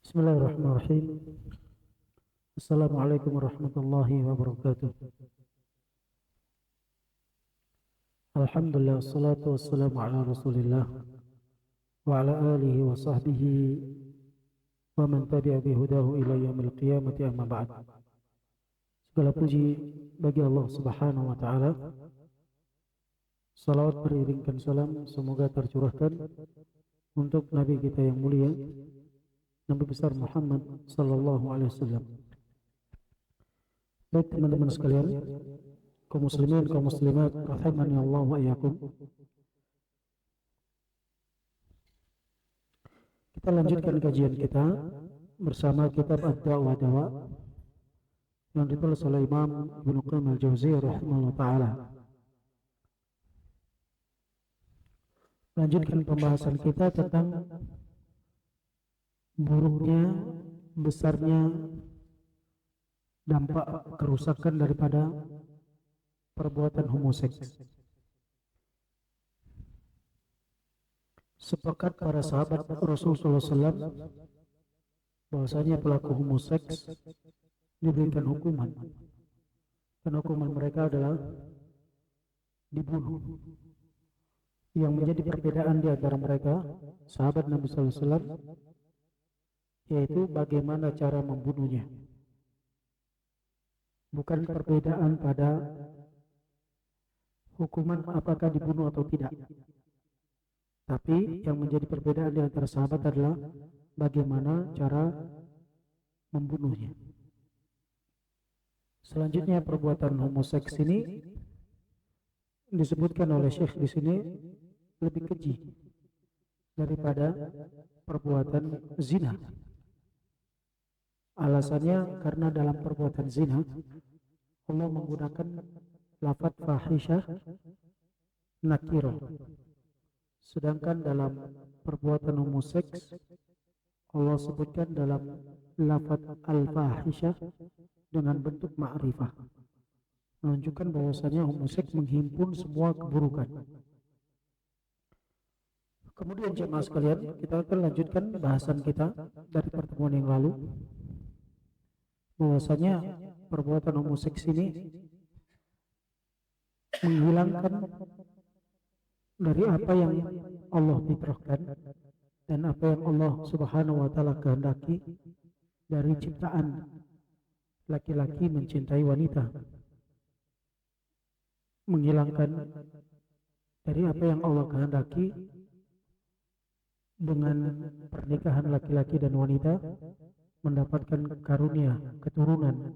Bismillahirrahmanirrahim. Assalamualaikum warahmatullahi wabarakatuh. Alhamdulillah, wassalatu wassalamu ala rasulillah wa ala alihi wa sahbihi wa man tabi'a bihudahu ila yaumil qiyamati, amma ba'd. Segala puji bagi Allah subhanahu wa ta'ala. Salawat beriringkan salam semoga tercurahkan untuk Nabi kita yang mulia, Nabi besar Muhammad sallallahu alaihi wasallam. Baik teman-teman sekalian, kaum muslimin, kaum muslimat, rahimani Allah wa iyyakum. Kita lanjutkan kajian kita bersama kitab Ad-Da'wa Dawa yang ditulis oleh Imam Ibnu Qayyim al-Jauziyah rahimahullah taala. Lanjutkan pembahasan kita tentang buruknya, besarnya dampak kerusakan daripada perbuatan homoseks. Sepakat para sahabat Rasulullah SAW bahwasanya pelaku homoseks diberikan hukuman, dan hukuman mereka adalah dibunuh. Yang menjadi perbedaan di antara mereka, sahabat Nabi SAW, yaitu bagaimana cara membunuhnya. Bukan perbedaan pada hukuman apakah dibunuh atau tidak, tapi yang menjadi perbedaan di antara sahabat adalah bagaimana cara membunuhnya. Selanjutnya, perbuatan homoseks ini disebutkan oleh Syekh di sini lebih keji daripada perbuatan zina. Alasannya karena dalam perbuatan zina Allah menggunakan lafaz fahisyah nakirah, sedangkan dalam perbuatan homoseks Allah sebutkan dalam lafaz al-fahisyah dengan bentuk ma'rifah, menunjukkan bahwasanya homoseks menghimpun semua keburukan. Kemudian jemaah sekalian, kita akan lanjutkan bahasan kita dari pertemuan yang lalu, bahwasanya perbuatan homoseks ini menghilangkan dari apa yang Allah fitrahkan dan apa yang Allah subhanahu wa ta'ala kehendaki dari ciptaan laki-laki mencintai wanita, menghilangkan dari apa yang Allah kehendaki dengan pernikahan laki-laki dan wanita mendapatkan karunia keturunan,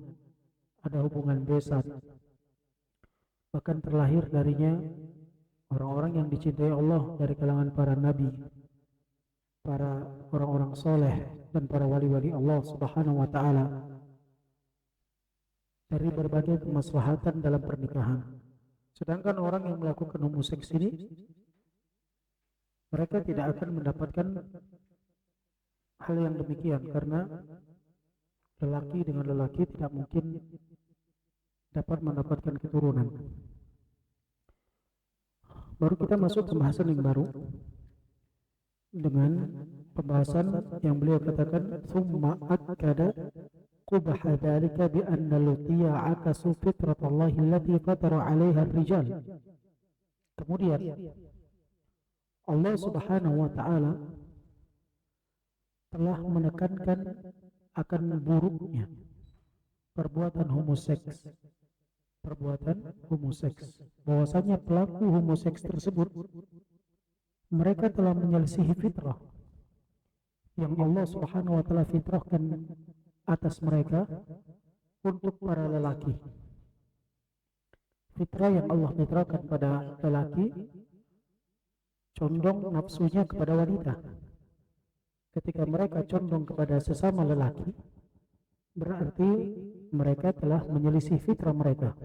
ada hubungan besar, bahkan terlahir darinya orang-orang yang dicintai Allah dari kalangan para nabi, para orang-orang soleh, dan para wali-wali Allah subhanahu wa ta'ala, dari berbagai kemaslahatan dalam pernikahan. Sedangkan orang yang melakukan homoseks ini, mereka tidak akan mendapatkan hal yang demikian, karena lelaki dengan lelaki tidak mungkin dapat mendapatkan keturunan. Baru kita masuk ke pembahasan yang baru dengan pembahasan yang beliau katakan thumma akkada qubha dzalika bi anna lutiya akasu fitratallahi allati fatara 'alaiha ar-rijal. Kemudian Allah subhanahu wa ta'ala telah menekankan akan buruknya perbuatan homoseks, bahwasanya pelaku homoseks tersebut mereka telah menyelisihi fitrah yang Allah subhanahu wa ta'ala fitrahkan atas mereka untuk para lelaki. Fitrah yang Allah fitrahkan pada lelaki condong nafsunya kepada wanita. Ketika mereka condong kepada sesama lelaki, berarti mereka telah menyelisih fitrah mereka.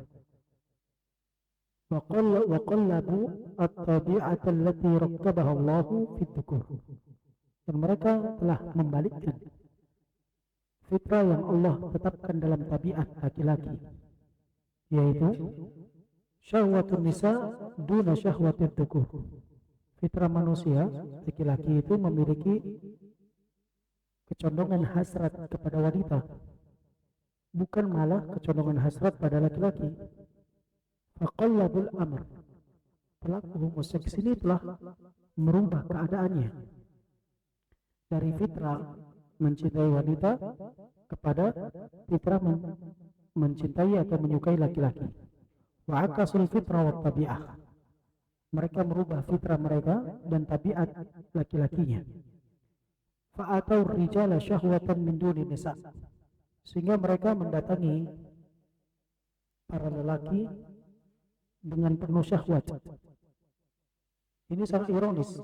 Wa qallabu at-tabi'ata allati rakkabaha Allahu fi dhukur. Dan mereka telah membalikkan fitrah yang Allah tetapkan dalam tabiat laki-laki, yaitu syahwatun nisa duna syahwatid dhukur. Fitrah manusia laki-laki itu memiliki kecondongan hasrat kepada wanita, bukan malah kecondongan hasrat pada laki-laki. Faqallabul amr, pelaku homoseks ini telah merubah keadaannya dari fitrah mencintai wanita kepada fitrah mencintai atau menyukai laki-laki. Wa akasul fitrah wa tabi'ah, mereka merubah fitrah mereka dan tabiat laki-lakinya. Fa'atau rijala syahwatan min duni nisa, sehingga mereka mendatangi para lelaki dengan penuh syahwat. Ini sangat ironis,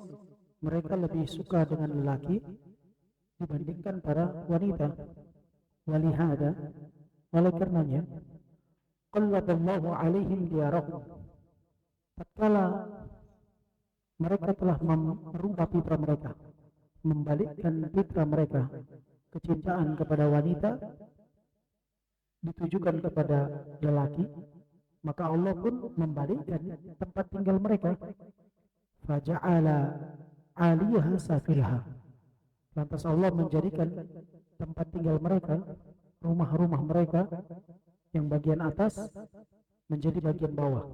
mereka lebih suka dengan lelaki dibandingkan para wanita. Walihada, oleh karenanya, qallaballahu alaihim diyarahum, tatkala mereka telah merubah fitrah mereka, membalikkan fitrah mereka, kecintaan kepada wanita ditujukan kepada lelaki, maka Allah pun membalikkan tempat tinggal mereka. Faja'ala 'aliyaha safilha, lantas Allah menjadikan tempat tinggal mereka, rumah-rumah mereka, yang bagian atas menjadi bagian bawah,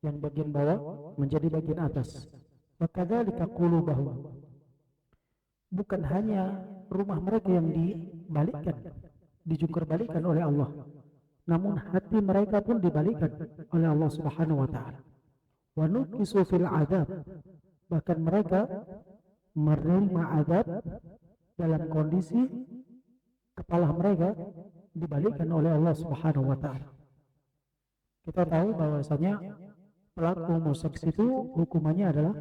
yang bagian bawah menjadi bagian atas. Wa kadzalika qulubahum, bukan hanya rumah mereka yang dibalikkan, dijungkirbalikkan oleh Allah, namun hati mereka pun dibalikkan oleh Allah Subhanahu wa taala. Wa nukisu fil adab, bahkan mereka menerima adab dalam kondisi kepala mereka dibalikkan oleh Allah Subhanahu wa taala. Kita tahu bahwasanya pelaku homoseks itu hukumannya adalah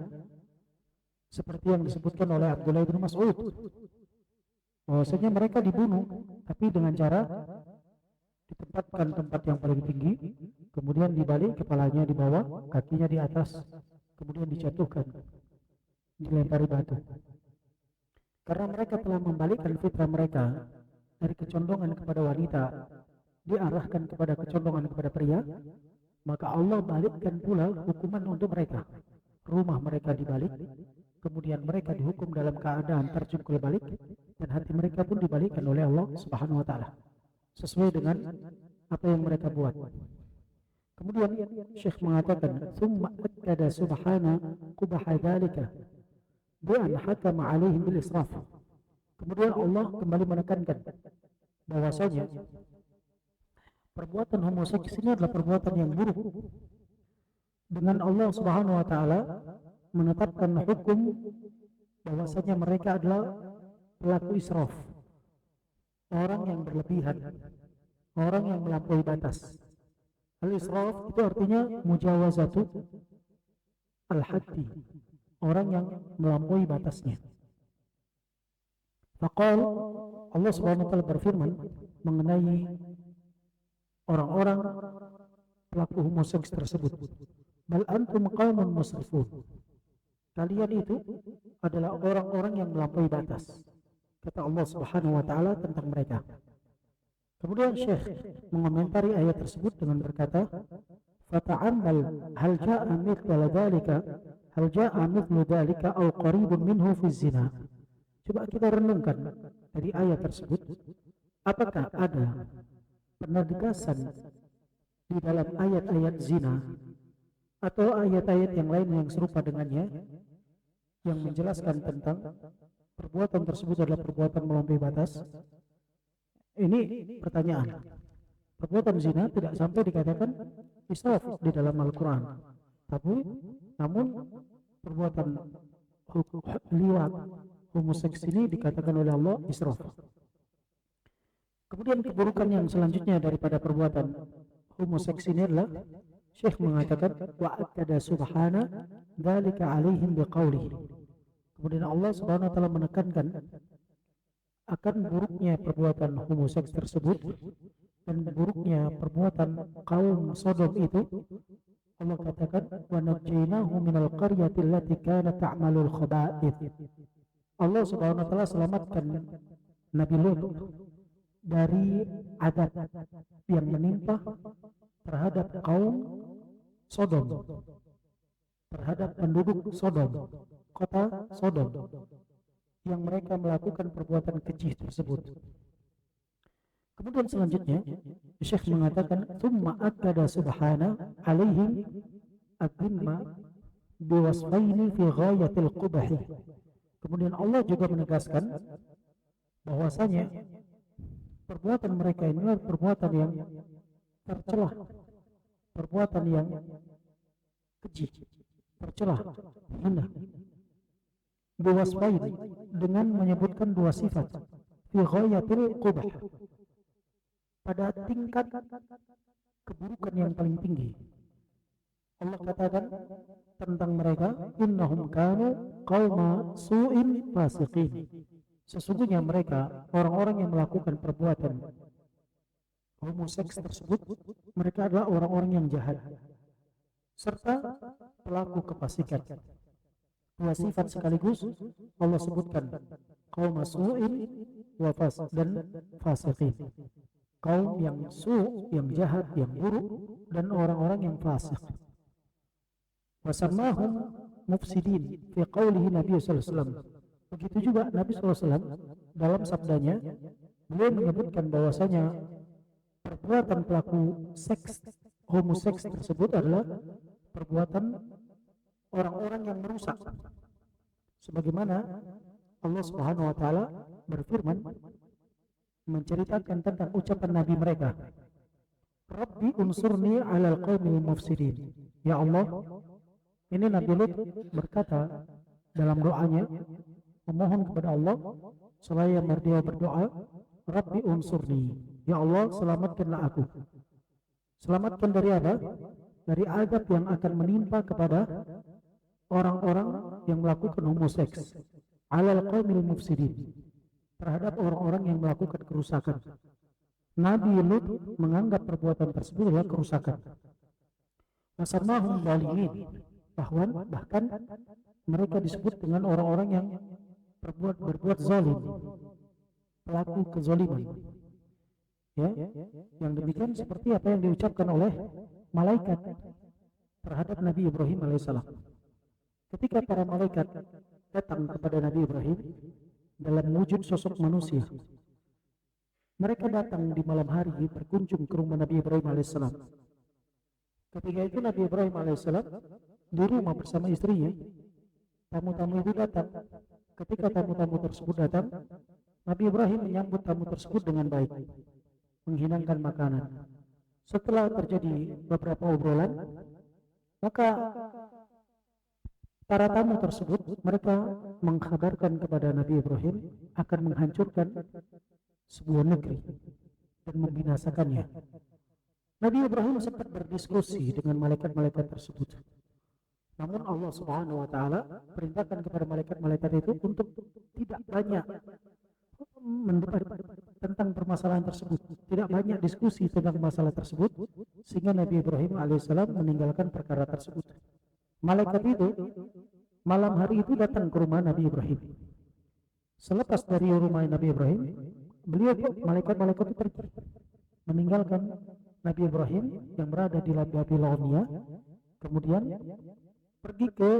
seperti yang disebutkan oleh Abdullah bin Mas'ud, bahwasanya mereka dibunuh tapi dengan cara ditempatkan tempat yang paling tinggi, kemudian dibalik, kepalanya di bawah, kakinya di atas, kemudian dijatuhkan, dilempari batu. Karena mereka telah membalikkan fitrah mereka dari kecondongan kepada wanita diarahkan kepada kecondongan kepada pria, maka Allah balikkan pula hukuman untuk mereka. Rumah mereka dibalik, kemudian mereka dihukum dalam keadaan terjungkil balik, dan hati mereka pun dibalikkan oleh Allah Subhanahu wa taala sesuai dengan apa yang mereka buat. Kemudian Syekh mengatakan, "Tsumma akkada subhana qubaha dzalika bi an hakama 'alaihim bil israf." Kemudian Allah kembali menekankan bahwasanya perbuatan homoseks ini adalah perbuatan yang buruk, dengan Allah Subhanahu wa taala menetapkan hukum bahwasanya mereka adalah pelaku israf, orang yang berlebihan, orang yang melampaui batas. Al-israf itu artinya mujawazatu al-haddi, orang yang melampaui batasnya. Faqal, Allah Subhanahu wa taala berfirman mengenai orang-orang pelaku homoseks tersebut, bal antum qaumun musrifun, kalian itu adalah orang-orang yang melampaui batas, kata Allah Subhanahu wa taala tentang mereka. Kemudian Syekh mengomentari ayat tersebut dengan berkata, fata'ammal hal ja'a mithlu dzalika, hal ja'a mithlu dzalika aw qaribun minhu fi zina. Coba kita renungkan dari ayat tersebut, apakah ada penegasan di dalam ayat-ayat zina atau ayat-ayat yang lain yang serupa dengannya yang menjelaskan tentang perbuatan tersebut adalah perbuatan melampaui batas? Ini pertanyaan. Perbuatan zina tidak sampai dikatakan israf di dalam Al-Quran, tapi namun perbuatan liwat, homoseks ini dikatakan oleh Allah israf. Kemudian keburukan yang selanjutnya daripada perbuatan homoseks ini adalah Syekh mengatakan wa akkada subhana dzalika alaihim biqaulih. Kemudian Allah Subhanahu wa taala menekankan akan buruknya perbuatan homoseks tersebut dan buruknya perbuatan kaum Sodom itu. Allah katakan wa najjaynahu minal qaryati allati kanat ta'malul khaba'ith. Allah Subhanahu wa taala selamatkan Nabi Lut dari adab yang menimpa terhadap kaum Sodom, terhadap penduduk Sodom, kota Sodom yang mereka melakukan perbuatan keji tersebut. Kemudian selanjutnya Syekh mengatakan thumma akkada subhana alaihim ad-dhimma biwasfaini fi ghayatil qubahi. Kemudian Allah juga menegaskan bahwasanya perbuatan mereka inilah perbuatan yang tercelah, perbuatan yang keji, tercelah, hina. Biwasfaini, dengan menyebutkan dua sifat, fi ghayatil qubah, pada tingkat keburukan yang paling tinggi. Allah katakan tentang mereka, innahum kanu qauma su'in fasiqin. Sesungguhnya mereka orang-orang yang melakukan perbuatan homoseks tersebut, mereka adalah orang-orang yang jahat serta pelaku kefasikan. Dua sifat sekaligus Allah sebutkan, qauma su'in wa dan fasiqin. Kaum yang yang jahat, yang buruk, dan orang-orang yang fasik. Wasammahum mufsidin fi qawlihi Nabi sallallahu alaihi wasallam. Begitu juga Nabi sallallahu alaihi wasallam dalam sabdanya, beliau menyebutkan bahwasanya perbuatan pelaku seks homoseks tersebut adalah perbuatan orang-orang yang merusak. Sebagaimana Allah Subhanahu wa taala berfirman menceritakan tentang ucapan Nabi mereka, Rabbi unsurni alal qaumil mufsidin. Ya Allah, ini Nabi Lut berkata dalam doanya, memohon kepada Allah, selaya dia berdoa, Rabbi unsurni, ya Allah selamatkanlah aku. Selamatkan dari apa? Dari azab yang akan menimpa kepada orang-orang yang melakukan homoseks, alal qaumil mufsidin, terhadap orang-orang yang melakukan kerusakan. Nabi Lut menganggap perbuatan tersebut adalah kerusakan. Wasamahum zalimин, bahkan mereka disebut dengan orang-orang yang berbuat zalim, pelaku kezaliman. Ya, yang demikian seperti apa yang diucapkan oleh malaikat terhadap Nabi Ibrahim alaihissalam. Ketika para malaikat datang kepada Nabi Ibrahim dalam wujud sosok manusia, mereka datang di malam hari berkunjung ke rumah Nabi Ibrahim alaihissalam. Ketika itu Nabi Ibrahim alaihissalam di rumah bersama istrinya. Tamu-tamu itu datang. Ketika tamu-tamu tersebut datang, Nabi Ibrahim menyambut tamu tersebut dengan baik, menghidangkan makanan. Setelah terjadi beberapa obrolan, maka para tamu tersebut mereka mengkabarkan kepada Nabi Ibrahim akan menghancurkan sebuah negeri dan membinasakannya. Nabi Ibrahim sempat berdiskusi dengan malaikat-malaikat tersebut. Namun Allah Subhanahu wa taala perintahkan kepada malaikat-malaikat itu untuk tidak banyak mendebat tentang permasalahan tersebut, tidak banyak diskusi tentang masalah tersebut, sehingga Nabi Ibrahim alaihissalam meninggalkan perkara tersebut. Malaikat itu malam hari itu datang ke rumah Nabi Ibrahim. Selepas dari rumah Nabi Ibrahim, malaikat-malaikat itu pergi, meninggalkan Nabi Ibrahim yang berada di Babilonia, kemudian pergi ke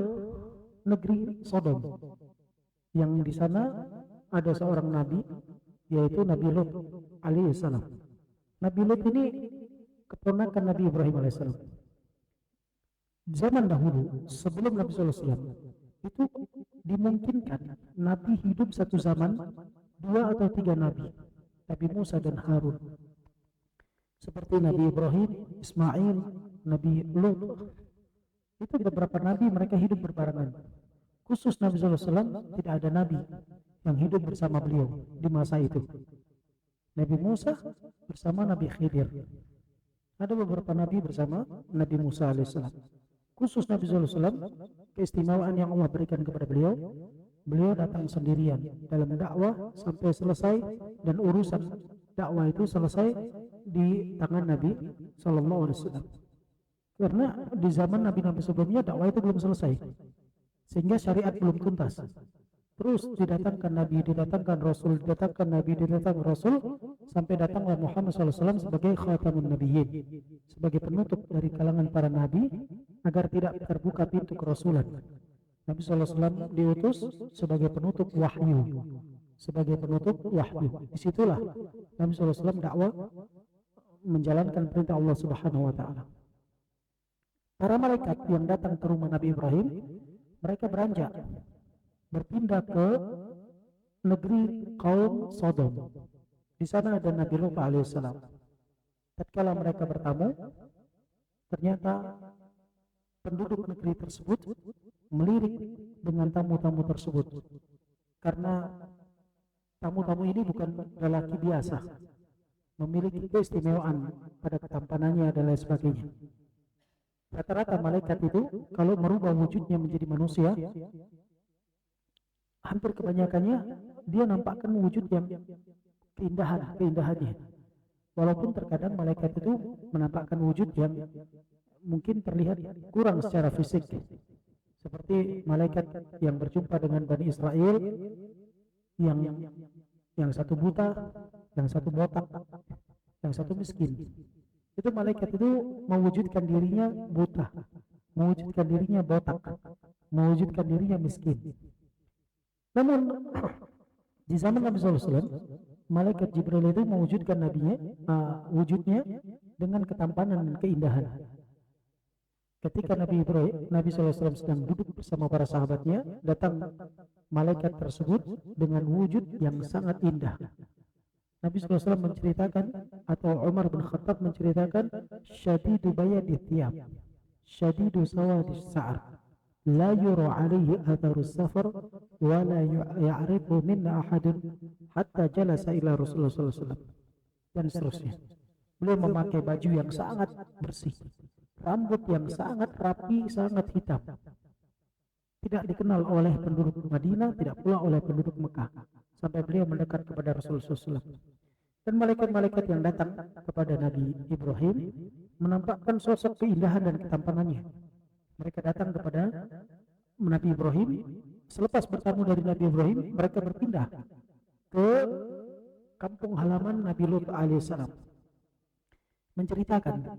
negeri Sodom, yang di sana ada seorang nabi, yaitu Nabi Lut alaihissalam. Nabi Lut ini keponakan Nabi Ibrahim alaihissalam. Zaman dahulu sebelum Nabi SAW itu dimungkinkan Nabi hidup satu zaman 2 atau 3 Nabi, Nabi Musa dan Harun, seperti Nabi Ibrahim, Ismail, Nabi Lut. Itu beberapa Nabi mereka hidup berbarengan. Khusus Nabi SAW tidak ada Nabi yang hidup bersama beliau di masa itu. Nabi Musa bersama Nabi Khidir. Ada beberapa Nabi bersama Nabi Musa alaihissalam. Khusus Nabi SAW, keistimewaan yang Allah berikan kepada beliau, beliau datang sendirian dalam dakwah sampai selesai, dan urusan dakwah itu selesai di tangan Nabi SAW. Karena di zaman Nabi-Nabi sebelumnya dakwah itu belum selesai, sehingga syariat belum tuntas. Terus didatangkan Nabi, didatangkan Rasul, didatangkan Nabi, didatangkan Rasul, sampai datanglah Muhammad SAW sebagai khatamun nabiyyin, sebagai penutup dari kalangan para Nabi, agar tidak terbuka pintu kerasulan. Nabi SAW diutus sebagai penutup wahyu, sebagai penutup wahyu. Disitulah Nabi SAW dakwah menjalankan perintah Allah Subhanahu Wa Taala. Para malaikat yang datang ke rumah Nabi Ibrahim, mereka beranjak berpindah ke negeri kaum Sodom. Di sana ada Nabi Lut alaihissalam. Tatkala mereka bertamu, ternyata penduduk negeri tersebut melirik dengan tamu-tamu tersebut, karena tamu-tamu ini bukan lelaki biasa, memiliki keistimewaan pada ketampanannya dan lain sebagainya. Rata-rata malaikat itu kalau merubah wujudnya menjadi manusia, hampir kebanyakannya dia nampakkan wujud yang keindahannya. Walaupun terkadang malaikat itu menampakkan wujud yang mungkin terlihat kurang secara fisik, seperti malaikat yang berjumpa dengan Bani Israel, yang satu buta, yang satu botak, yang satu miskin. Itu malaikat itu mewujudkan dirinya buta, mewujudkan dirinya botak, mewujudkan dirinya miskin. Namun di zaman Nabi SAW, malaikat Jibril itu mewujudkan wujudnya dengan ketampanan dan keindahan. Ketika Nabi SAW sedang duduk bersama para sahabatnya, datang malaikat tersebut dengan wujud yang sangat indah. Nabi SAW menceritakan, atau Umar bin Khattab menceritakan, syadidu bayadi thiyab, syadidu sawadis sa'ar, la yura alaihi atharus safar, wa la ya'rifu minna ahadun, hatta jalasa ila Rasulullah SAW, dan seterusnya. Beliau memakai baju yang sangat bersih, rambut yang sangat rapi, sangat hitam, tidak dikenal oleh penduduk Madinah, tidak pula oleh penduduk Mekah, sampai beliau mendekat kepada Rasulullah SAW. Dan malaikat-malaikat yang datang kepada Nabi Ibrahim menampakkan sosok keindahan dan ketampanannya. Mereka datang kepada Nabi Ibrahim, selepas bertemu dari Nabi Ibrahim, mereka berpindah ke kampung halaman Nabi Lut alaihissalam, menceritakan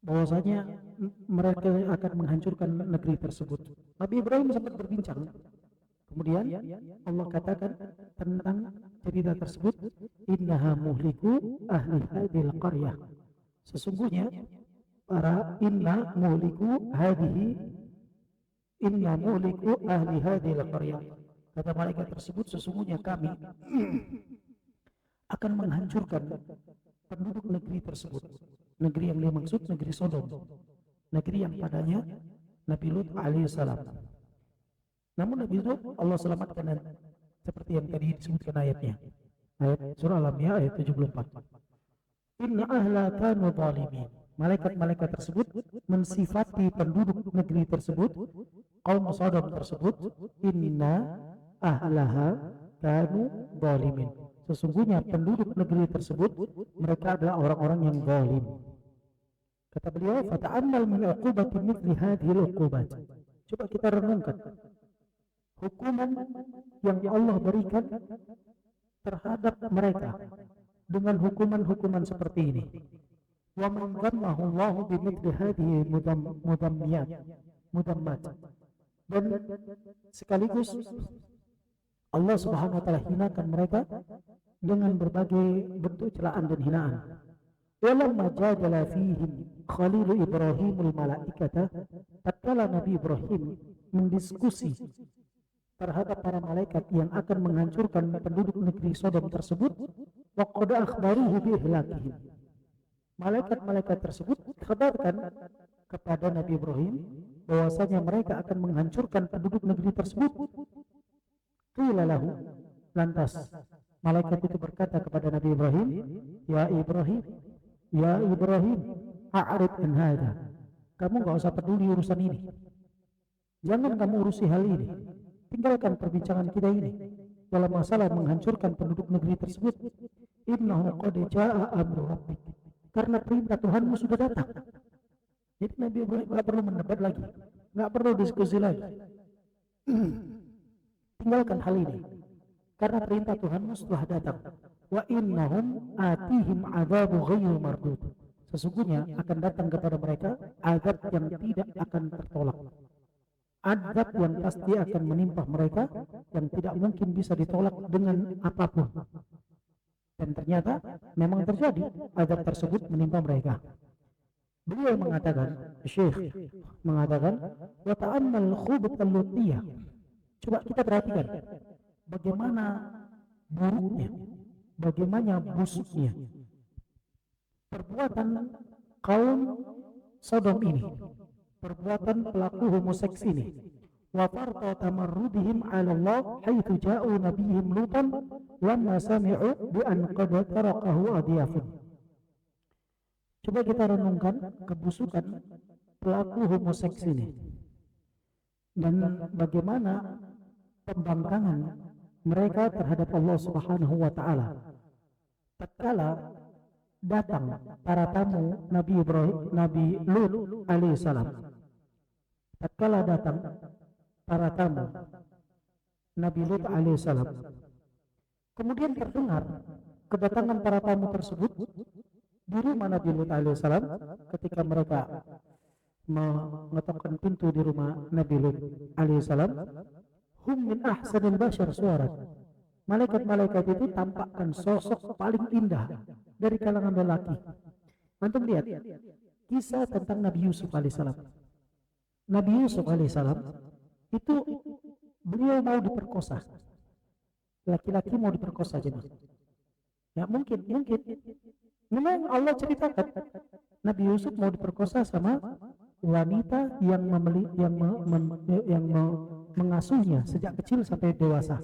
bahwasanya mereka akan menghancurkan negeri tersebut. Nabi Ibrahim sempat berbincang. Kemudian Allah katakan tentang cerita tersebut, innaha muhliku ahli hadhil qaryah. Sesungguhnya inna muhliku ahli hadhil qaryah. Kata malaikat tersebut, sesungguhnya kami akan menghancurkan penduduk negeri tersebut. Negeri yang dimaksud negeri Sodom, negeri yang padanya Nabi Lut alaihissalam. Namun Nabi Lut Allah selamatkan, seperti yang tadi disebutkan ayatnya, ayat surah Al-Anbiya ayat 74. Inna ahla kanu zalimin. Malaikat-malaikat tersebut mensifati penduduk negeri tersebut, kaum Sodom tersebut, inna ahlaha kanu zalimin. Sesungguhnya penduduk negeri tersebut mereka adalah orang-orang yang zalim. Kata beliau, fata'ammal min uqubati mithli hadhil uqubat. Coba kita renungkan hukuman yang Allah berikan terhadap mereka dengan hukuman-hukuman seperti ini. Wa man dhammahu Allah bi mithli hadhihi mudammat. Dan sekaligus Allah Subhanahu wa taala hinakan mereka dengan berbagai bentuk celaan dan hinaan. Walamma jadala fihim Khalil Ibrahimul malaikata, tatkala Nabi Ibrahim mendiskusi terhadap para malaikat yang akan menghancurkan penduduk negeri Sodom tersebut, wa qad akhbaruhu bi ihlakihim. Malaikat-malaikat tersebut kabarkan kepada Nabi Ibrahim bahwasanya mereka akan menghancurkan penduduk negeri tersebut. Qila lahu, lantas malaikat itu berkata kepada Nabi Ibrahim, ya Ibrahim, a'rid an hadha. Kamu enggak usah peduli urusan ini. Jangan kamu urusi hal ini. Tinggalkan perbincangan kita ini dalam masalah menghancurkan penduduk negeri tersebut. Innahu qad jaa'a amru rabbik. Karena perintah Tuhanmu sudah datang. Jadi Nabi Ibrahim enggak perlu mendebat lagi, enggak perlu diskusi lagi. Tinggalkan hal ini, karena perintah Tuhanmu sudah datang. Wa innahum atihim adzabu ghairu mardud. Sesungguhnya akan datang kepada mereka azab yang tidak akan tertolak. Azab yang pasti akan menimpa mereka yang tidak mungkin bisa ditolak dengan apapun. Dan ternyata memang terjadi, azab tersebut menimpa mereka. Beliau mengatakan, Syekh mengatakan, wa ta'ammal khubat al-lutiyah. Coba kita perhatikan bagaimana buruknya, bagaimana busuknya perbuatan kaum Sodom ini, perbuatan pelaku homoseks ini. Wa farta tamarrudihim 'ala Allah haitsu ja'u nabiyhim Lutan lamma sami'u bi an qad tarakahu adiyafun. Coba kita renungkan kebusukan pelaku homoseks ini dan bagaimana pembangkangan mereka terhadap Allah Subhanahu wa taala. Tatkala datang para tamu Nabi Ibrahim, Nabi Lut alaihissalam. Tatkala datang para tamu Nabi Lut alaihissalam, kemudian terdengar kedatangan para tamu tersebut di rumah Nabi Lut alaihissalam. Ketika mereka mengetokkan pintu di rumah Nabi Lut alaihissalam, hum min ahsanil bashar suara. Malaikat-malaikat itu tampakkan sosok paling indah dari kalangan lelaki. Antum lihat kisah tentang Nabi Yusuf alaihissalam. Nabi Yusuf alaihissalam itu beliau mau diperkosa. Laki-laki mau diperkosa aja. Ya mungkin. Memang Allah ceritakan Nabi Yusuf mau diperkosa sama wanita yang mengasuhnya sejak kecil sampai dewasa.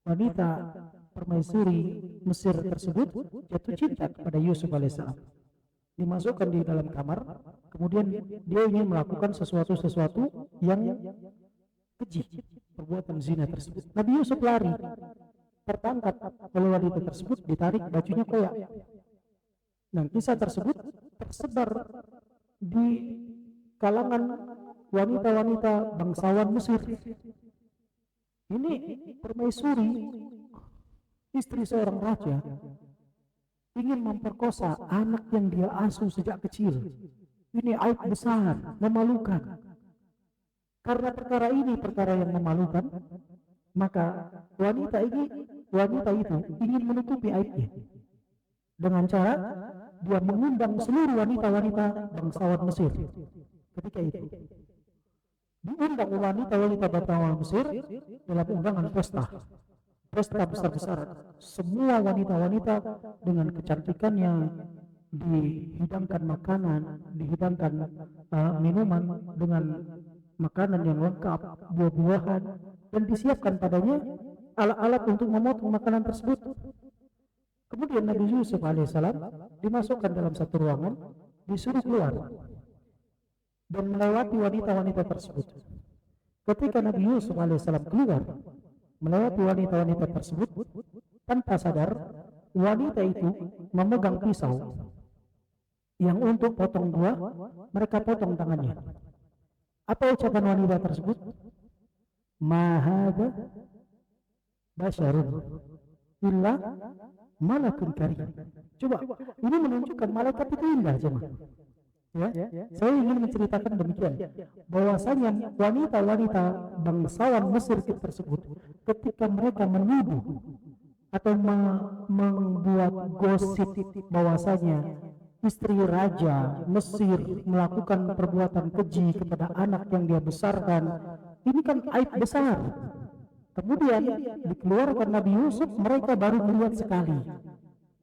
Wanita permaisuri Mesir tersebut jatuh cinta kepada Yusuf alaihissalam. Dimasukkan di dalam kamar, kemudian dia ingin melakukan sesuatu yang keji, perbuatan zina tersebut. Nabi Yusuf lari, tertangkap oleh wanita tersebut, ditarik bajunya koyak. Dan kisah tersebut tersebar di kalangan wanita-wanita bangsawan Mesir. Ini permaisuri, istri seorang raja, ingin memperkosa anak yang dia asuh sejak kecil. Ini aib besar, memalukan. Karena perkara ini perkara yang memalukan, maka wanita itu ingin menutupi aibnya dengan cara dia mengundang seluruh wanita-wanita bangsawan Mesir. Ketika itu diundang wanita-wanita bangsawan Mesir dalam undangan pesta besar-besaran. Semua wanita-wanita dengan kecantikannya dihidangkan makanan, dihidangkan minuman dengan makanan yang lengkap, buah-buahan, dan disiapkan padanya alat-alat untuk memotong makanan tersebut. Kemudian Nabi Yusuf alaihissalam dimasukkan dalam satu ruangan, disuruh keluar dan melewati wanita-wanita tersebut. Ketika Nabi Yusuf alaihissalam keluar melewati wanita-wanita tersebut, tanpa sadar wanita itu memegang pisau yang untuk potong buah, mereka potong tangannya. Apa ucapan wanita tersebut? Ma hadza basyarun illa malakun karim. Coba, ini menunjukkan malaikat itu indah, jemaah. Ya, saya ingin menceritakan demikian, bahwasanya wanita-wanita bangsawan Mesir tersebut ketika mereka menuduh atau membuat gosip bahwasanya istri raja Mesir melakukan perbuatan keji kepada anak yang dia besarkan, ini kan aib besar. Kemudian dikeluarkan Nabi Yusuf, mereka baru melihat sekali,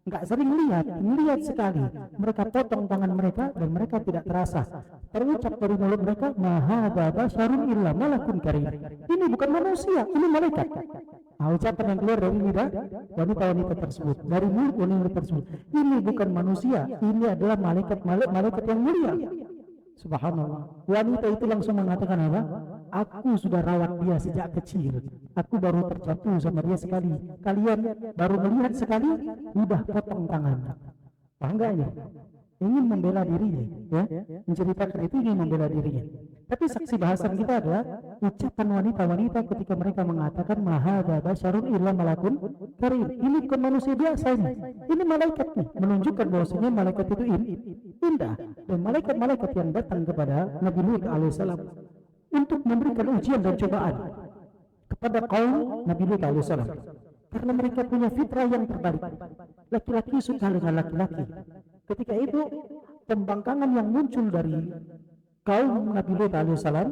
nggak sering melihat sekali. Mereka potong tangan mereka dan mereka tidak terasa. Terucap dari mulut mereka, ma hadza basyarun illa malakun karim. Ini bukan manusia, ini malaikat. Nah, ucapan yang keluar dari lidah wanita-wanita tersebut, dari mulut wanita tersebut, ini bukan manusia, ini adalah malaikat yang mulia. Subhanallah. Wanita itu langsung mengatakan apa? Aku sudah rawat dia sejak kecil. Aku baru terjatuh sama dia sekali. Kalian baru melihat sekali, udah potong tangan. Paham nggak ini? Ingin membela dirinya, ya? Menceritakan itu ingin membela dirinya. Tapi saksi bahasan kita adalah ucapan wanita-wanita ketika mereka mengatakan ma hadza basyarun illa malakun karim. Ini bukan manusia biasa ini. Ini malaikat nih, menunjukkan bahwasanya malaikat itu indah. Dan malaikat-malaikat yang datang kepada Nabi Lut alaihissalam untuk memberikan ujian dan cobaan kepada kaum Nabi Lut alaihissalam, karena mereka punya fitrah yang terbalik. Laki-laki suka dengan laki-laki. Ketika itu pembangkangan yang muncul dari kaum Nabi Lut alaihissalam,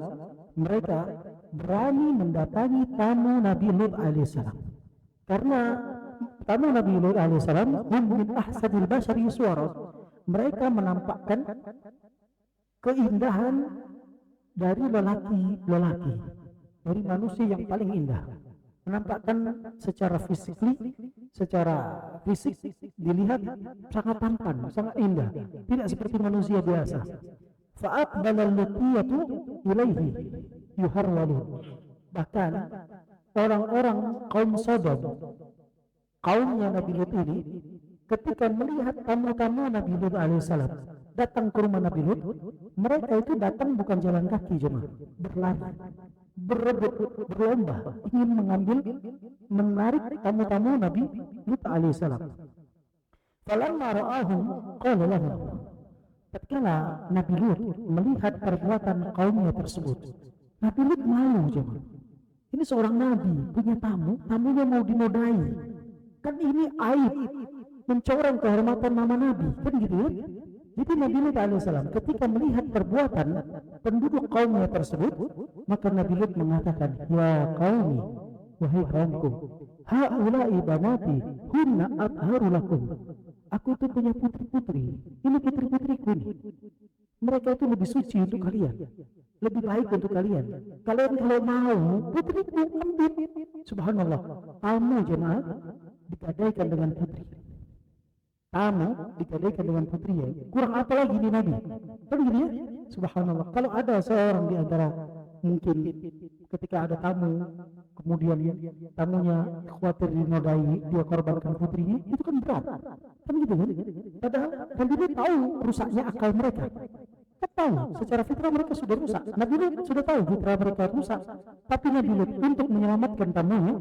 mereka berani mendatangi tamu Nabi Lut alaihissalam, karena tamu Nabi Lut alaihissalam hum min ahsanil bashari suara, mereka menampakkan keindahan dari lelaki-lelaki, dari manusia yang paling indah, menampakkan secara fisik dilihat sangat tampan, sangat indah, tidak seperti manusia biasa. Fa'aqbala al-lutiyatu ilaihi yuharwalu, bahkan orang-orang kaum Sodom, kaumnya Nabi Lut ini, ketika melihat tamu-tamu Nabi Lut alaihissalam datang ke rumah Nabi Lut, mereka itu datang bukan jalan kaki, jemaah, berlari, berebut, berlomba, ingin menarik tamu-tamu Nabi Lut alaihissalam. Falamma ra'ahum qala lahum, tatkala Nabi Lut melihat perbuatan kaumnya tersebut, Nabi Lut malu, jemaah. Ini seorang nabi punya tamu, tamunya mau dinodai, kan ini aib, mencoreng kehormatan nama nabi, kan gitu ya. Jadi Nabi Lut alaihissalam ketika melihat perbuatan penduduk kaumnya tersebut, maka Nabi Lut mengatakan, ya qaumi, wahai kaumku, haula'i banati hunna atharu lakum, aku tuh punya putri-putri, ini putri-putriku nih, mereka itu lebih suci untuk kalian, lebih baik untuk kalian. Kalian kalau mau putriku ambil. Subhanallah, tamu jemaah digadaikan dengan putri, tamu digadaikan dengan putri, ya. Kurang apa lagi ini Nabi? Kan gitu ya. Subhanallah, kalau ada seorang di antara mungkin ketika ada tamu, kemudian tamunya khawatir dinodai, dia korbankan putrinya, itu kan berat, kan gitu kan. Padahal Nabi Lut tahu rusaknya akal mereka, kan tahu secara fitrah mereka sudah rusak. Nabi Lut sudah tahu fitrah mereka rusak, tapi Nabi Lut untuk menyelamatkan tamunya,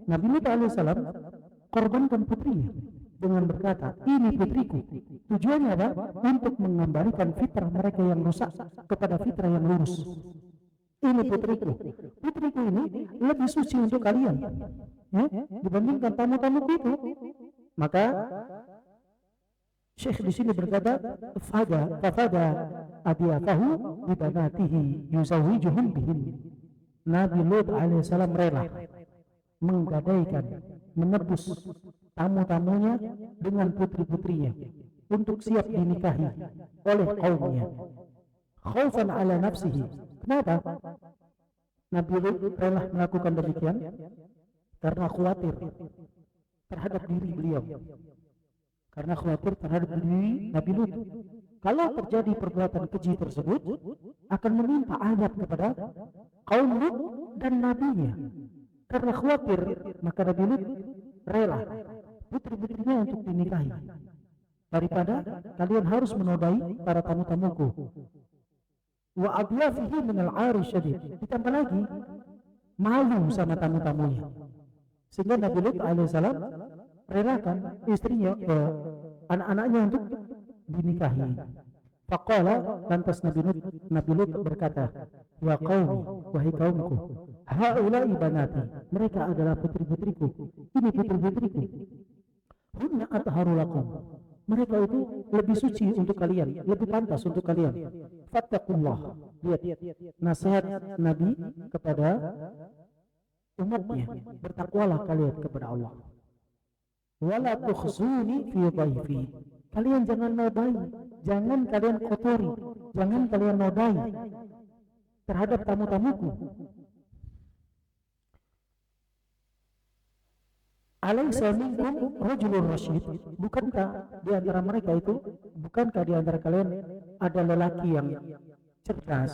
Nabi Lut alaihissalam korbankan putrinya dengan berkata, ini putriku. Tujuannya apa? Untuk mengembalikan fitrah mereka yang rusak kepada fitrah yang lurus. Ini putriku, putriku ini lebih suci untuk kalian, ya, dibandingkan tamu-tamu itu. Maka Syekh di sini berkata, fada adiyatahu bibanatihi yuzawijuhum bihin. Nabi Lut alaihissalam rela menggadaikan, menebus tamu-tamunya dengan putri-putrinya untuk siap dinikahi oleh kaumnya. Khaufan ala nafsihi. Kenapa Nabi Lut rela melakukan demikian? Karena khawatir terhadap diri beliau, karena khawatir terhadap diri Nabi Lut. Kalau terjadi perbuatan keji tersebut, akan meminta adab kepada kaum Lut dan nabinya. Karena khawatir, maka Nabi Lut rela putri-putrinya untuk dinikahi, daripada kalian harus menodai para tamu-tamuku. Wa adyafihi minal 'ari syadid, ditambah lagi malu sama tamu-tamunya, sehingga Nabi Lut alaihissalam relakan istrinya, anak-anaknya untuk dinikahi. Faqala, lantas Nabi Lut berkata, ya qaumi, wahai kaumku, haula'i banati, mereka adalah putri-putriku, ini putri-putriku, hunna atharu lakum, mereka itu lebih suci untuk kalian, lebih pantas untuk kalian. Fattaqullah, lihat nasihat Nabi kepada umatnya, bertakwalah kalian kepada Allah. Wala tukhzuni fi dhaifi, kalian jangan nodai, jangan kalian kotori, jangan kalian nodai terhadap tamu-tamuku. Alaysa minkum rajulun rasyid, bukankah di antara mereka itu, bukankah di antara kalian ada lelaki yang cerdas,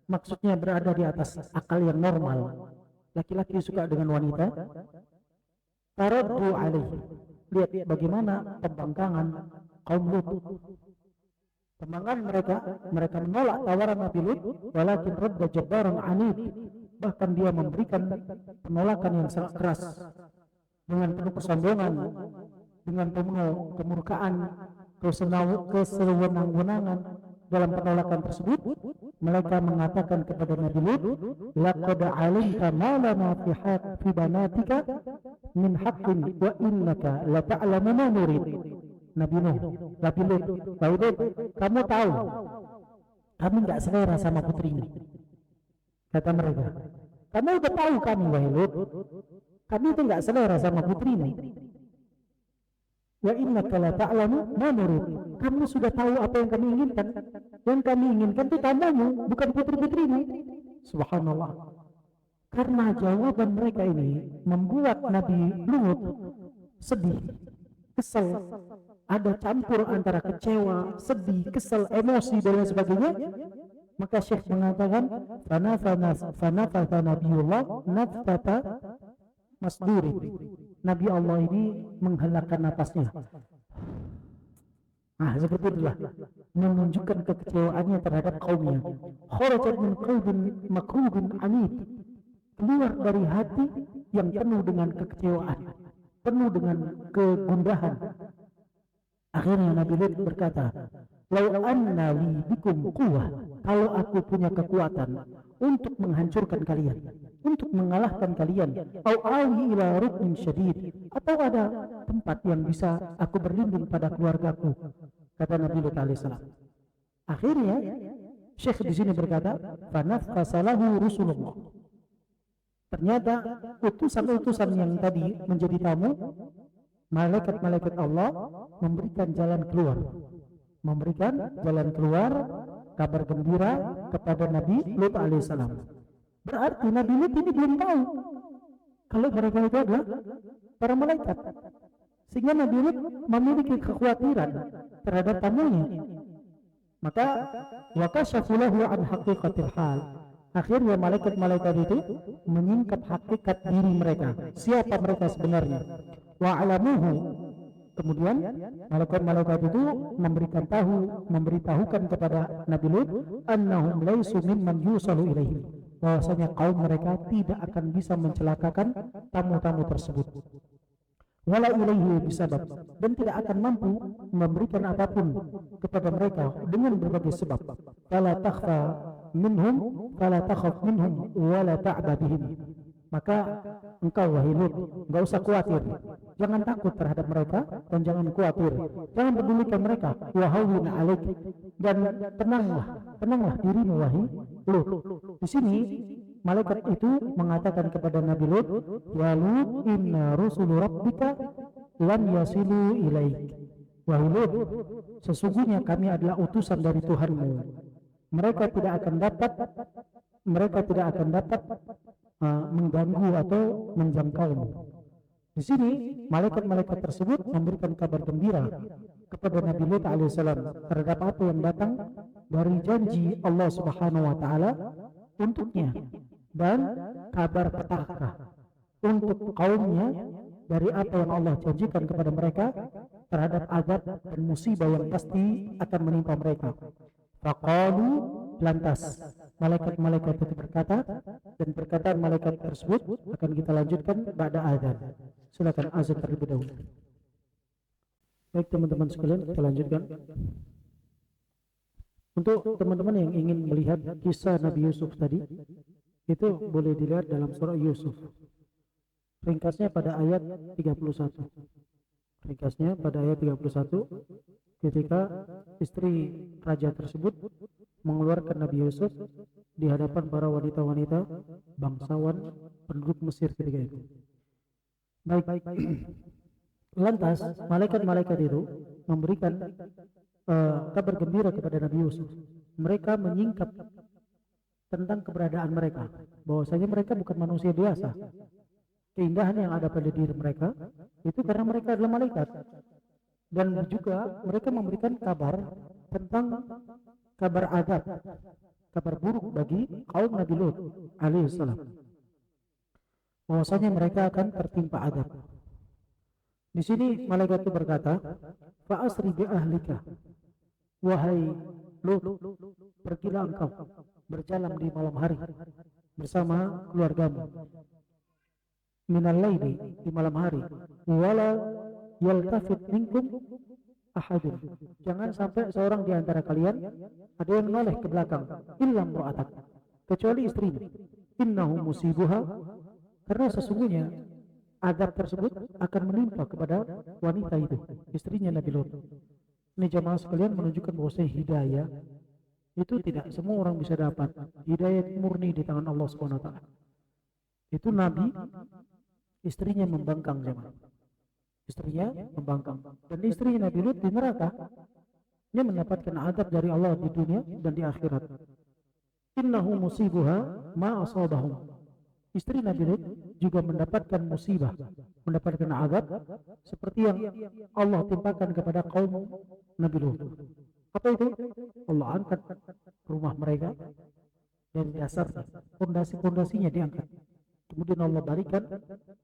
maksudnya berada di atas akal yang normal, laki-laki suka dengan wanita. Taraddu alaihi, lihat bagaimana pembangkangan kaum Lut. Pembangkangan mereka menolak tawaran Nabi Lut, walakin radda jabbaran anid, bahkan dia memberikan penolakan yang sangat keras, dengan penuh kesombongan, dengan penuh kemurkaan, kesewenang-wenangan, dalam penolakan tersebut, mereka mengatakan kepada Nabi Lut, laqad alimta ma lana fi banatika min haqqin wa innaka la ta'lamu ma nurid. Nabi Nuh, Nabi Lut, kamu tahu, kami enggak selera sama putrimu. Kata mereka, kamu udah tahu kami, wahai Lut, kami itu enggak selera sama putrimu. Wa innaka la ta'lamu ma nurid. Kamu sudah tahu apa yang kami inginkan. Yang kami inginkan itu tamumu, bukan putri-putrimu. Subhanallah. Karena jawaban mereka ini membuat Nabi Lut sedih, kesal, ada campur antara kecewa, sedih, kesal, emosi dan lain sebagainya. Maka Syekh mengatakan, fanafata Nabiullah nafata masduri. Nabi Allah ini menghelakkan napasnya. Nah, seperti itulah menunjukkan kekecewaannya terhadap kaumnya. Kharajat min qalbin makrubin anid, keluar dari hati yang penuh dengan kekecewaan, penuh dengan kegundahan. Akhirnya Nabi Lut berkata, "Lau anna li bikum quwwah," kalau aku punya kekuatan untuk menghancurkan kalian, untuk mengalahkan kalian, au awi ila ruknin syadid, atau ada tempat yang bisa aku berlindung pada keluargaku, kata Nabi Lut alaihissalam. Akhirnya Syekh di sini berkata, "Fanaffasalahu Rasulullah." Ternyata utusan-utusan yang tadi menjadi tamu, malaikat-malaikat Allah memberikan jalan keluar, kabar gembira kepada Nabi Lut alaihissalam. Berarti Nabi Lut ini belum tahu kalau mereka itu adalah para malaikat, sehingga Nabi Lut memiliki kekhawatiran terhadap tamunya. Maka wakasyafu lahu an haqiqatil hal. Akhirnya malaikat-malaikat itu menyingkap hakikat diri mereka, siapa mereka sebenarnya. Wa alamuhu, kemudian malaikat-malaikat itu memberitahukan kepada Nabi Lut annahum laisu mimman yusalu ilaihim, bahwasanya kaum mereka tidak akan bisa mencelakakan tamu-tamu tersebut. Wala ilaihi bisabab, dan tidak akan mampu memberikan apapun kepada mereka dengan berbagai sebab. Fala takhaf minhum wala ta'ba bihim. Maka engkau wahai Lut, enggak usah khawatir, jangan takut terhadap mereka dan jangan khawatir, jangan pedulikan mereka. Wahawin alaik, dan tenanglah dirimu wahai Lut. Di sini malaikat itu mengatakan kepada Nabi Lut, "Ya Lut, inna rusulu rabbika lam yasilu ilaik." Wahai Lut, sesungguhnya kami adalah utusan dari Tuhanmu. Mereka tidak akan dapat mengganggu atau menjangkaumu. Di sini malaikat-malaikat tersebut memberikan kabar gembira kepada Nabi Lut alaihissalam terhadap apa yang datang dari janji Allah Subhanahu wa taala untuknya, dan kabar petaka untuk kaumnya dari apa yang Allah janjikan kepada mereka terhadap azab dan musibah yang pasti akan menimpa mereka. Faqalu, lantas malaikat-malaikat itu berkata, dan perkataan malaikat tersebut akan kita lanjutkan ba'da azan. Silakan azan terlebih dahulu. Baik teman-teman sekalian, kita lanjutkan. Untuk teman-teman yang ingin melihat kisah Nabi Yusuf tadi, itu boleh dilihat dalam surah Yusuf. Ringkasnya pada ayat 31. Ketika istri raja tersebut mengeluarkan Nabi Yusuf di hadapan para wanita-wanita bangsawan penduduk Mesir ketika itu. Baik. Lantas malaikat-malaikat itu memberikan kabar gembira kepada Nabi Yusuf. Mereka menyingkap tentang keberadaan mereka, bahwasanya mereka bukan manusia biasa. Keindahan yang ada pada diri mereka itu karena mereka adalah malaikat. Dan juga mereka memberikan kabar tentang kabar azab, kabar buruk bagi kaum Nabi Lut alaihissalam, bahwasanya mereka akan tertimpa azab. Di sini malaikat itu berkata, "Fa'asri bi ahlika," wahai Lut, pergilah engkau berjalan di malam hari bersama keluargamu, minal laili, di malam hari, wala yaltafit minkum ahadun. Jangan sampai seorang di antara kalian ada yang menoleh ke belakang, illa imra'atak, kecuali istrinya. Innahu musibuha, karena sesungguhnya azab tersebut akan menimpa kepada wanita itu, istrinya Nabi Lut. Ini jamaah sekalian menunjukkan bahwa hidayah itu tidak semua orang bisa dapat. Hidayah murni di tangan Allah Subhanahu wa taala. Itu Nabi, istrinya membangkang jemaah. Istrinya membangkang. Dan istrinya Nabi Lut di neraka. Dia mendapatkan azab dari Allah di dunia dan di akhirat. Innahu musibuha ma asabahum. Istri Nabi Lut juga mendapatkan musibah, mendapatkan azab seperti yang Allah timpakan kepada kaum Nabi Lut. Apa itu? Allah angkat rumah mereka dari dasarnya, pondasi-pondasinya diangkat. Kemudian Allah balikan,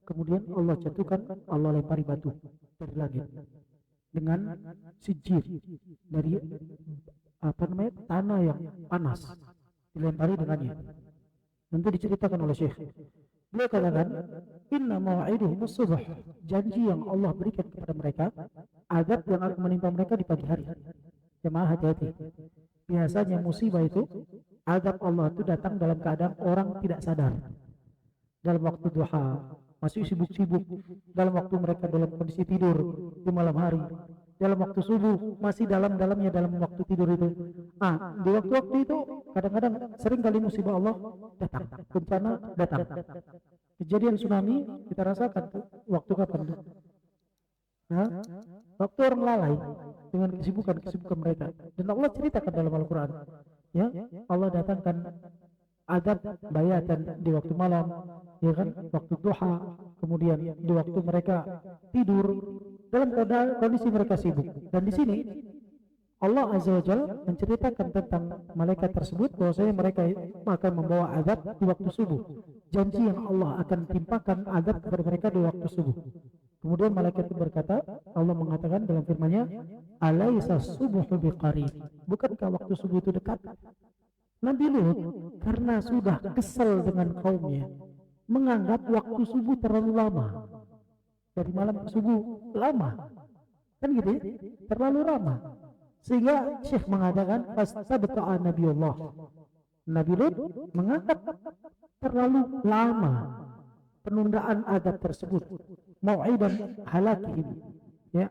kemudian Allah jatuhkan, Allah lempari batu dari langit dengan sijir dari tanah yang panas, dilempari dengannya. Nanti diceritakan oleh Syekh. Beliau katakan, inna maw'iduhum as-subh, janji yang Allah berikan kepada mereka, azab yang akan menimpa mereka di pagi hari. Jemaah hati-hati. Biasanya musibah itu, azab Allah itu datang dalam keadaan orang tidak sadar. Dalam waktu duha, masih sibuk-sibuk, dalam waktu mereka dalam kondisi tidur di malam hari, dalam waktu subuh, masih dalam-dalamnya dalam waktu tidur itu. Di waktu-waktu itu kadang-kadang sering kali musibah Allah datang, bencana datang. Kejadian tsunami kita rasakan tuh, waktu kapan? Waktu orang lalai dengan kesibukan mereka. Dan Allah ceritakan dalam Al-Quran, ya, Allah datangkan azab bayatan di waktu malam, ya kan, waktu duha, kemudian di waktu mereka tidur, dalam kondisi mereka sibuk. Dan di sini Allah Azza wa Jalla menceritakan tentang malaikat tersebut bahwasanya mereka akan membawa azab di waktu subuh. Janji yang Allah akan timpakan azab kepada mereka di waktu subuh. Kemudian malaikat itu berkata, Allah mengatakan dalam firman-Nya, "Alaisa subuhu biqarib?" Bukankah waktu subuh itu dekat? Nabi Lut karena sudah kesal dengan kaumnya, menganggap waktu subuh terlalu lama. Dari malam ke subuh lama, kan gitu ya? Terlalu lama. Sehingga Syekh mengatakan, fastabta'a Nabiullah, Nabi Lut menganggap terlalu lama penundaan azab tersebut, mau'idan halakihim, ya,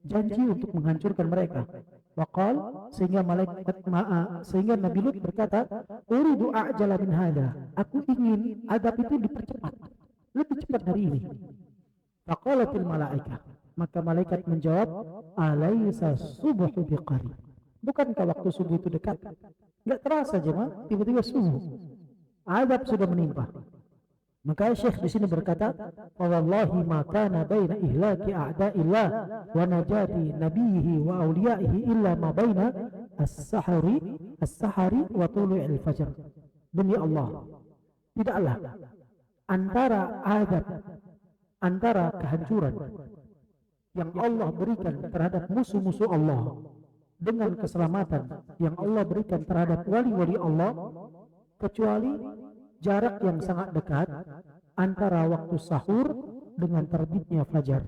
janji untuk menghancurkan mereka. Waqal, sehingga Nabi Lut berkata, uridu a'jala min hada, aku ingin azab itu dipercepat, lebih cepat dari ini. Faqalatil malaikah, maka malaikat menjawab, alaisa subuhu biqarib, bukankah waktu subuh itu dekat? Enggak terasa jemaah, tiba-tiba subuh, azab sudah menimpa. Maka Syekh di sini berkata, wallahi ma kana baina ihlaki a'da'illah wa najati nabiyhi wa awliyaihi illa ma baina as-sahari wa tulu'il fajr. Demi Allah, tidaklah antara azab, antara kehancuran yang Allah berikan terhadap musuh-musuh Allah dengan keselamatan yang Allah berikan terhadap wali-wali Allah, kecuali jarak yang sangat dekat antara waktu sahur dengan terbitnya fajar.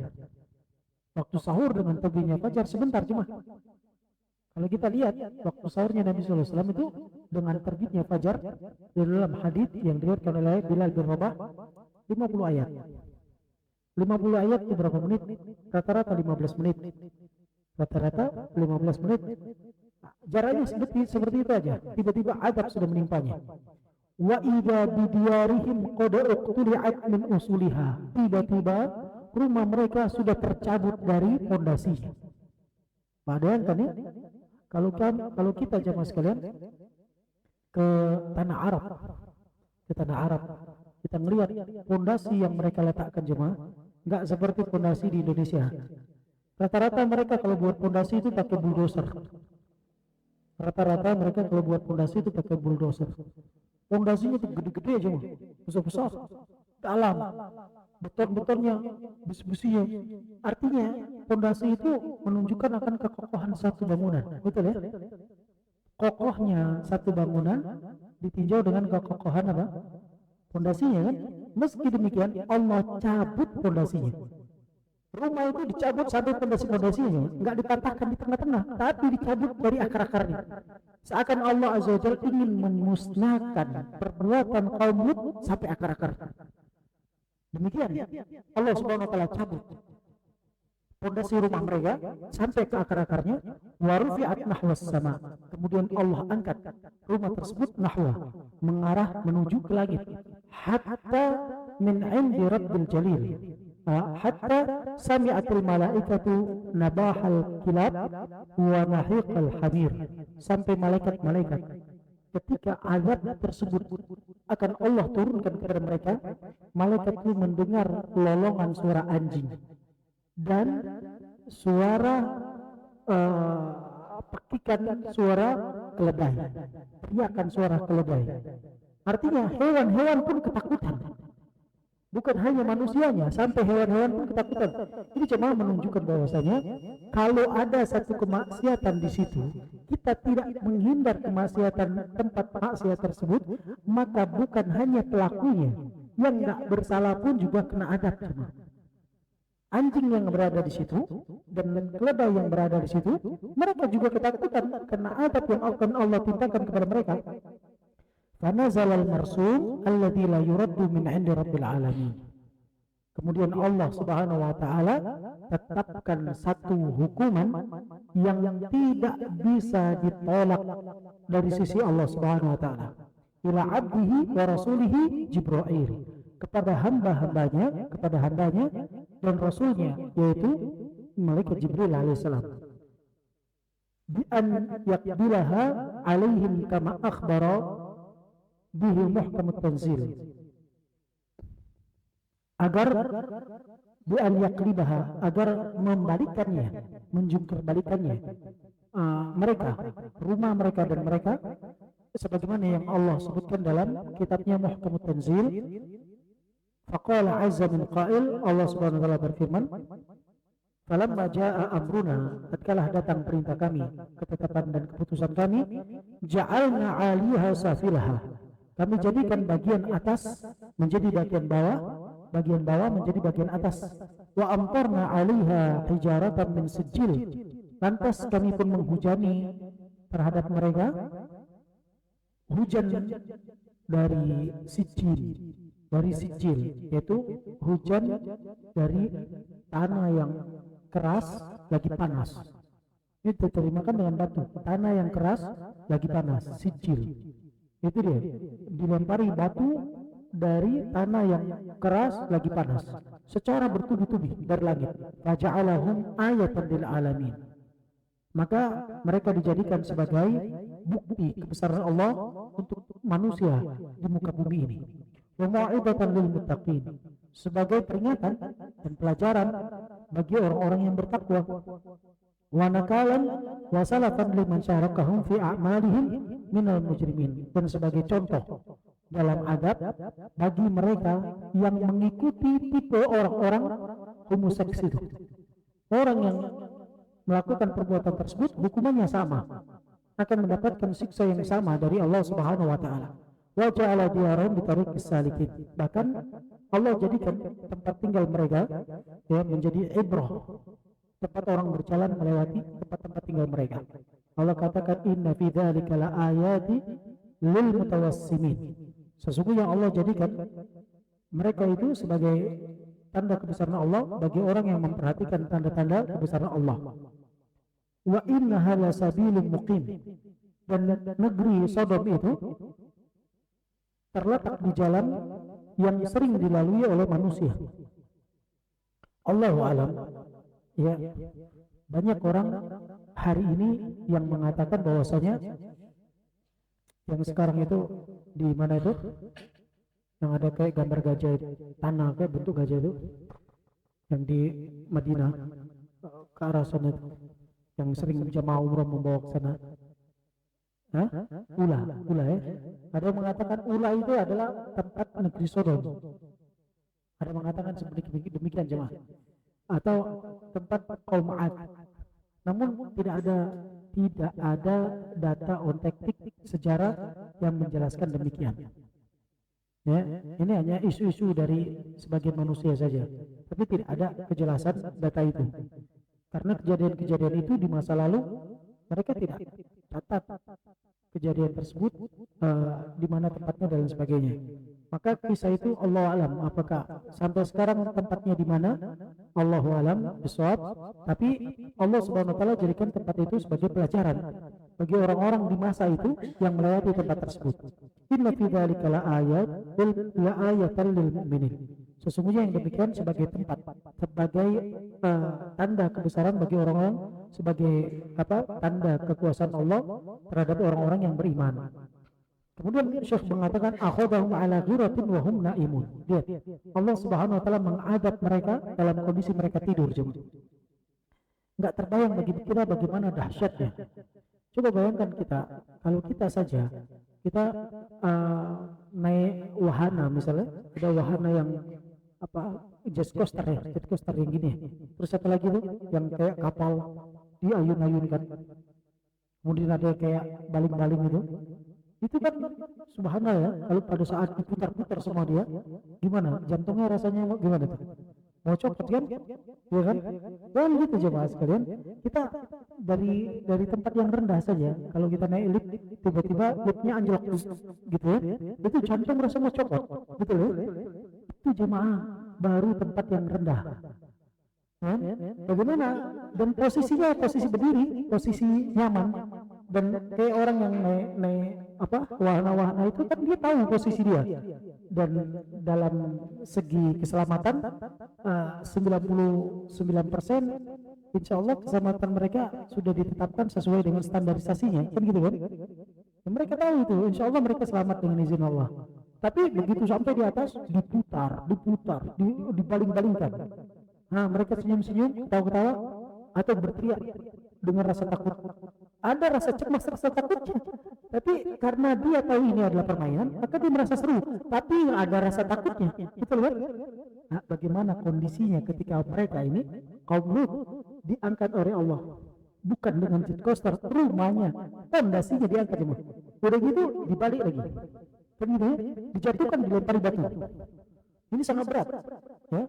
Waktu sahur dengan terbitnya fajar sebentar cuma. Kalau kita lihat waktu sahurnya Nabi SAW itu dengan terbitnya fajar, di dalam hadis yang diriwayatkan oleh Bilal bin Rabah, 50 ayat. 50 ayat itu berapa menit? Rata-rata 15 menit. Rata-rata 15 menit. Jaraknya seperti itu aja. Tiba-tiba azab sudah menimpanya. Wa idza bidiyarihim qad uqtuli'at min usuliha, tiba-tiba rumah mereka sudah tercabut dari pondasinya. Padahal kan ya, kalau kita jamaah sekalian ke tanah Arab, kita melihat pondasi yang mereka letakkan jemaah enggak seperti pondasi di Indonesia. Rata-rata mereka kalau buat pondasi itu pakai bulldozer. Pondasinya itu gede-gede aja, besar-besar, dalam, beton-betonnya, besi-besinya. Artinya pondasi itu menunjukkan akan kekokohan satu bangunan, betul ya? Kokohnya satu bangunan ditinjau dengan kekokohan apa? Pondasinya kan? Meski demikian Allah cabut pondasinya. Rumah itu dicabut sampai pondasi-pondasinya, nggak dipatahkan di tengah-tengah, tapi dicabut dari akar-akarnya. Seakan Allah Azza wa Jalla ingin memusnahkan perbuatan kaum Lut sampai akar-akar. Demikian Allah Subhanahu wa taala cabut pondasi rumah mereka sampai ke akar-akarnya, wa rufi'at nahwas sama. Kemudian Allah angkat rumah tersebut nahwa, mengarah menuju ke langit. Hatta min 'indi rabbil jalil. Hatta sami'atul malaikatu nabahal kilab wa nahiqal hamir. Sampai malaikat-malaikat ketika azab tersebut akan Allah turunkan kepada mereka, malaikat itu mendengar lolongan suara anjing dan suara pekikan suara keledai, teriakan suara keledai. Artinya hewan-hewan pun ketakutan, bukan hanya manusianya, sampai hewan-hewan pun ketakutan. Ini cuma menunjukkan bahwasanya kalau ada satu kemaksiatan di situ, kita tidak menghindar kemaksiatan tempat maksiat tersebut, maka bukan hanya pelakunya yang nggak bersalah pun juga kena adab. Anjing yang berada di situ dan keledai yang berada di situ, mereka juga ketakutan karena adab yang akan Allah timpakan kepada mereka. Fanazalal marsum alladzi la yuraddu min 'indi rabbil alamin. Kemudian Allah Subhanahu wa taala tetapkan satu hukuman yang tidak bisa ditolak dari sisi Allah Subhanahu wa taala. Ila 'abdihi wa rasulihi Jibril, kepada hamba-hambanya, kepada hambanya dan rasulnya, yaitu malaikat Jibril alaihissalam, bi an yaqbilaha alaihim kama akhbara bihi muhkamut tanzil, agar bi an yaqlibaha, agar membalikannya, menjungkir-balikannya mereka, rumah mereka dan mereka, sebagaimana yang Allah sebutkan dalam kitabnya Muhkamut Tanzil. Faqala azza min qail, Allah Subhanahu wa taala berfirman, falamma jaa amruna, tatkala datang perintah kami, ketetapan dan keputusan kami, ja'alna 'aliha safilaha, kami jadikan bagian atas menjadi bagian bawah, bagian bawah menjadi bagian atas. Wa amtarna 'alaiha hijaratan min sijil, lantas kami pun menghujani terhadap mereka hujan dari sijil, yaitu hujan dari tanah yang keras lagi panas. Ini diterjemahkan dengan batu, tanah yang keras lagi panas, sijil. Itu dia, dilempari batu dari tanah yang keras lagi panas secara bertubi-tubi dari langit. Faja'alahum ayatan lil alamin, maka mereka dijadikan sebagai bukti kebesaran Allah untuk manusia di muka bumi ini. Wa mau'izatan lil muttaqin, sebagai peringatan dan pelajaran bagi orang-orang yang bertakwa. Wa nakalan wa salafan liman syarakahum fi a'malihim minal mujrimin, dan sebagai contoh dalam adab bagi mereka yang mengikuti tipe orang-orang homoseks itu. Orang yang melakukan perbuatan tersebut hukumannya sama, akan mendapatkan siksa yang sama dari Allah Subhanahu wa taala. Wa ja'ala diyaran bi tariqis salikin, bahkan Allah jadikan tempat tinggal mereka ya menjadi ibrah, tempat orang berjalan melewati tempat-tempat tinggal mereka. Allah katakan inna fi dzalika laayati lil mutawassimin, sesungguhnya Allah jadikan mereka itu sebagai tanda kebesaran Allah bagi orang yang memperhatikan tanda-tanda kebesaran Allah. Wa innaha lasabilun muqim, dan negeri Sodom itu terletak di jalan yang sering dilalui oleh manusia. Allahu alam. Ya, banyak orang hari ini yang mengatakan bahwasanya yang sekarang itu di mana itu yang ada kayak gambar gajah itu, tanah kayak bentuk gajah itu, yang di Madinah ke arah sana itu, yang sering jamaah umrah membawa ke sana. Hah? Ula ya. Ada yang mengatakan Ula itu adalah tempat negeri Sodom. Ada yang mengatakan seperti demikian jemaah. Atau tempat kaum 'Ad. Namun tidak ada data otentik sejarah yang menjelaskan demikian. Ya, ini hanya isu-isu dari sebagian manusia saja, tapi tidak ada kejelasan data itu. Karena kejadian-kejadian itu di masa lalu mereka tidak catat kejadian tersebut, di mana tempatnya dan sebagainya. Maka kisah itu Allah alam apakah sampai sekarang tempatnya di mana, Allahu alam bisawab. Tapi Allah Subhanahu wa taala jadikan tempat itu sebagai pelajaran bagi orang-orang di masa itu yang melewati tempat tersebut. Inna fi dzalika la ayatan lil mu'minin. Sesungguhnya yang demikian sebagai tempat, sebagai tanda kebesaran bagi orang-orang, sebagai tanda kekuasaan Allah terhadap orang-orang yang beriman. Kemudian Syekh mengatakan akhadahum ala ghiratin wa hum naimun. Lihat, Allah Subhanahu wa taala mengadab mereka dalam kondisi mereka tidur, jemaah. Enggak terbayang bagi kita bagaimana dahsyatnya. Coba bayangkan kita, kalau kita saja kita naik wahana, misalnya ada wahana yang jet coaster yang gini. Terus satu lagi tuh yang kayak kapal diayun-ayunkan. Kemudian ada kayak baling-baling itu kan subhanallah ya, kalau pada saat diputar-putar semua dia, gimana jantungnya rasanya gimana tuh, mau copot kan, ya kan? Dan gitu jemaah sekalian, kita dari tempat yang rendah saja, kalau kita naik lift tiba-tiba liftnya anjlok gitu ya, itu jantung rasa mau copot, betul ya? Itu jemaah baru tempat yang rendah. Bagaimana? Dan posisinya posisi berdiri, posisi nyaman, dan kayak orang yang naik wahana-wahana itu kan dia tahu posisi dia. Dan dalam segi keselamatan 99% insya Allah keselamatan mereka sudah ditetapkan sesuai dengan standarisasinya, kan gitu kan? Dan mereka tahu itu, insya Allah mereka selamat dengan izin Allah. Tapi begitu sampai di atas diputar, dibaling-balingkan. Nah, mereka senyum-senyum, ketawa-ketawa, atau berteriak dengan rasa takut. Ada rasa cemas, rasa takutnya. Tapi karena dia tahu ini adalah permainan, maka dia merasa seru. Tapi ada rasa takutnya. Betul kan? Nah, bagaimana kondisinya ketika mereka ini, kaum Lut, diangkat oleh Allah. Bukan dengan jet coaster, rumahnya, fondasinya diangkat. Udah gitu, dibalik lagi. Kemudian dijatuhkan, dilempari batu. Ini sangat berat, ya.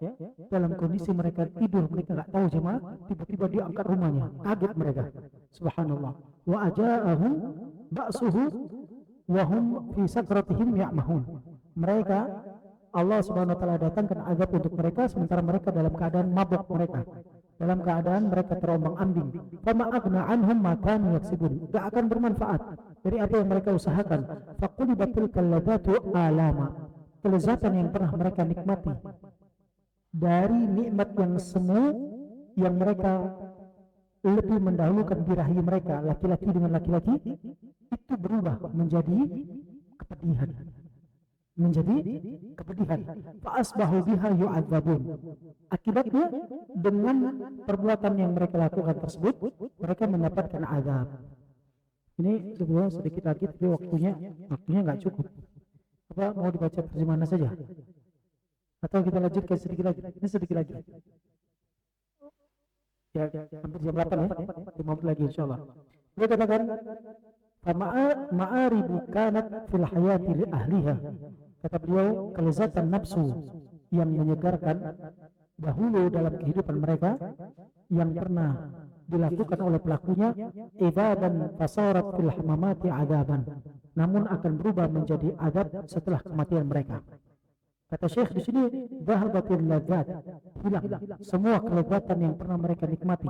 Dalam kondisi mereka tidur, mereka nggak tahu jemaah, tiba-tiba diangkat rumahnya, kaget mereka. Subhanallah. Wa aja'ahum ba'suhu wa hum fi sakratihim ya'mahun. Mereka, Allah Subhanahu wa taala datangkan azab untuk mereka sementara mereka dalam keadaan mabuk mereka. Dalam keadaan mereka terombang-ambing. Fama aghna anhum ma kanu yaksibun. Enggak akan bermanfaat dari apa yang mereka usahakan. Faqulibatil kalladzatu alama. Kelezatan yang pernah mereka nikmati dari nikmat yang semu yang mereka lebih mendahulukan birahi mereka, laki-laki dengan laki-laki, itu berubah menjadi kepedihan, fa'asbahu biha yu'adzabun. Akibatnya dengan perbuatan yang mereka lakukan tersebut mereka mendapatkan azab. Ini sebenarnya sedikit lagi, tapi waktunya nggak cukup. Apa mau dibaca terjemahan saja? Atau kita lanjutkan sedikit lagi? Ini sedikit lagi. Ya, hampir jam 8 ya. 5 menit lagi insyaallah. Dia katakan, ma'aribu kanat fil hayati li ahliha. Kata beliau, kelezatan nafsu yang menyegarkan dahulu dalam kehidupan mereka yang pernah dilakukan oleh pelakunya, ibadan fasarat fil hamamati adaban, namun akan berubah menjadi adab setelah kematian mereka. Kata Syekh di sini, dhahabatil ladzat, hilang semua kelezatan yang pernah mereka nikmati.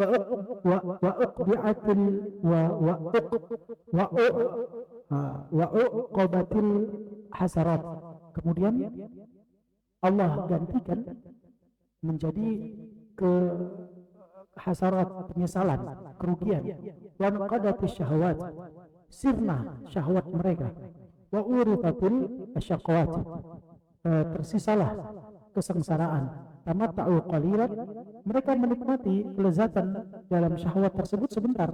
Wa uqbi'atil wa uqbatil hasarat. Kemudian Allah gantikan menjadi hasarat, penyesalan, kerugian. Wa qadatis syahwat, sirna syahwat mereka. Wa urifatil asyaqawat, tersisalah kesengsaraan. Tamatta'u qalilan, mereka menikmati kelezatan dalam syahwat tersebut sebentar.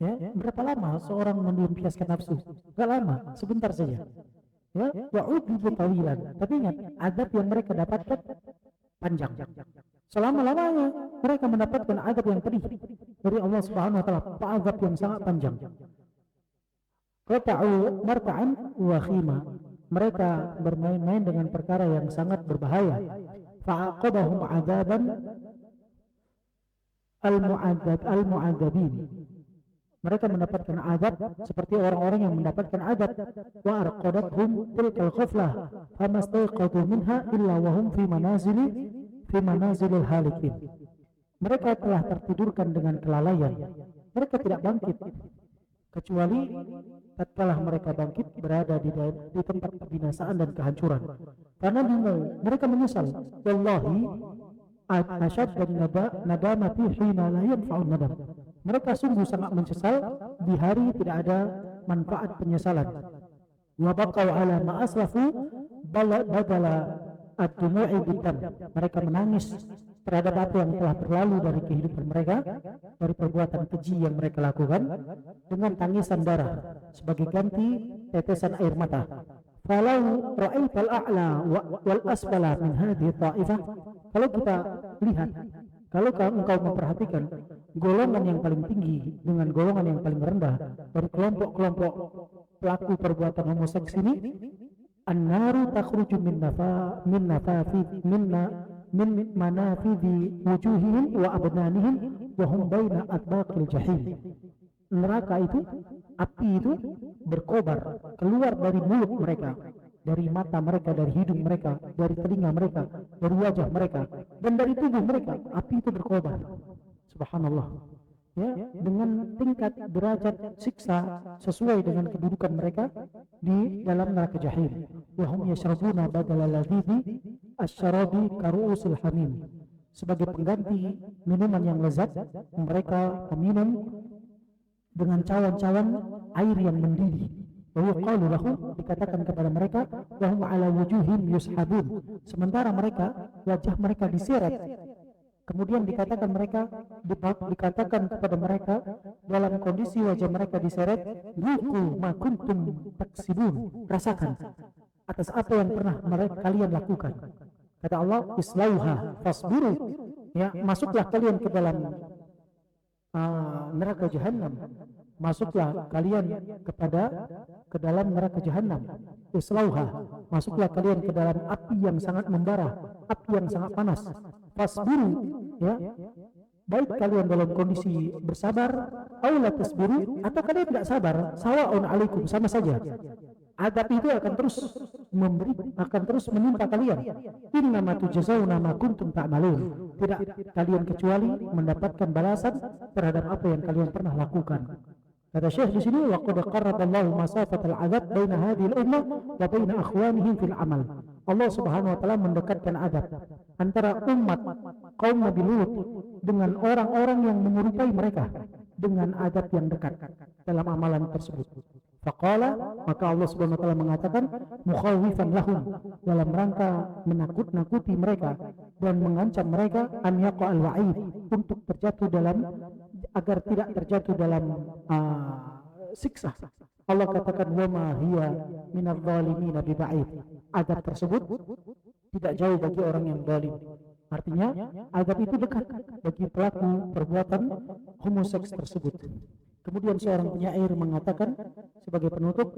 Ya, berapa lama seorang melampiaskan nafsu? Enggak lama, sebentar saja. Ya, wa'udibu tawilan. Tapi ingat, adab yang mereka dapatkan panjang. Selama-lamanya mereka mendapatkan adab yang pedih dari Allah Subhanahu wa taala, adab yang sangat panjang. Qata'u marta'an wa khima, mereka bermain-main dengan perkara yang sangat berbahaya. Fa'aqabahum 'adzaban al-mu'adzabin. Mereka mendapatkan azab seperti orang-orang yang mendapatkan azab. Wa arqadathum tilkal ghaflah famastayqadhu minha illa wa hum fi manazilil halikin. Mereka telah tertidurkan dengan kelalaian. Mereka tidak bangkit kecuali tatkala mereka bangkit berada di tempat kebinasaan dan kehancuran. Karena mereka menyesal. Wallahi asyad dan nadamati hina la yanfa'un nadam. Mereka sungguh sangat menyesal di hari tidak ada manfaat penyesalan. Wa baqaw ala ma aslafu badala ad-dumu'i bidam. Mereka menangis terhadap apa yang telah berlalu dari kehidupan mereka, dari perbuatan keji yang mereka lakukan, dengan tangisan darah sebagai ganti tetesan air mata. Falau ra'aital a'la wal asfala min hadhihi ta'ifah. Kalau kita lihat, kalau engkau memperhatikan golongan yang paling tinggi dengan golongan yang paling rendah dari kelompok-kelompok pelaku perbuatan homoseks ini, an-naru takhruju min manafidhi wujuhihim wa abnanihim wa hum baina atbaqil jahim. Neraka itu, api itu berkobar keluar dari mulut mereka, dari mata mereka, dari hidung mereka, dari telinga mereka, dari wajah mereka, dan dari tubuh mereka. Api itu berkobar. Subhanallah. Ya, dengan tingkat derajat siksa sesuai dengan kedudukan mereka di dalam neraka jahim. Wa hum yashrabuna badala ladhibi asyarabi karu'usil hamim. Sebagai pengganti minuman yang lezat, mereka meminum dengan cawan-cawan air yang mendidih. Wa yuqalu lahu, dikatakan kepada mereka, wa hum ala wujuhim yushabun. Sementara mereka, wajah mereka diseret. Kemudian dikatakan kepada mereka dalam kondisi wajah mereka diseret, "Dhuqu ma kuntum taksibun." Rasakan atas apa yang pernah kalian lakukan. Kata Allah, "Islauha fasbiru." Ya, masuklah kalian ke dalam neraka jahanam. Masuklah kalian ke dalam neraka jahanam. Islauha, masuklah kalian ke dalam api yang sangat membara, api yang sangat panas. Fasbiru, ya, baik kalian dalam kondisi bersabar, aw la tasbiru, atau kalian tidak sabar, sawa'un alaikum, sama saja. Adab itu akan terus menimpa kalian. Innama tujzauna ma kuntum ta'malun. Tidak kalian kecuali mendapatkan balasan terhadap apa yang kalian pernah lakukan. Kata Syekh di sini, wa qad qarraballahu masafatal adab baina hadhihi al-ummah wa baina akhwanihim fil amal. Allah Subhanahu wa taala mendekatkan adab antara umat kaum Nabi Lut dengan orang-orang yang menyerupai mereka dengan adab yang dekat dalam amalan tersebut. Faqala, maka Allah Subhanahu wa taala mengatakan, mukhawifan lahum, dalam rangka menakut-nakuti mereka dan mengancam mereka, an yaqa'al wa'id, untuk terjatuh dalam, agar tidak terjatuh dalam siksa. Allah katakan, wa ma hiya minadh dhalimin biba'id. Adab tersebut tidak jauh bagi orang yang zalim. Artinya adab itu dekat bagi pelaku perbuatan homoseks tersebut. Kemudian seorang penyair mengatakan sebagai penutup,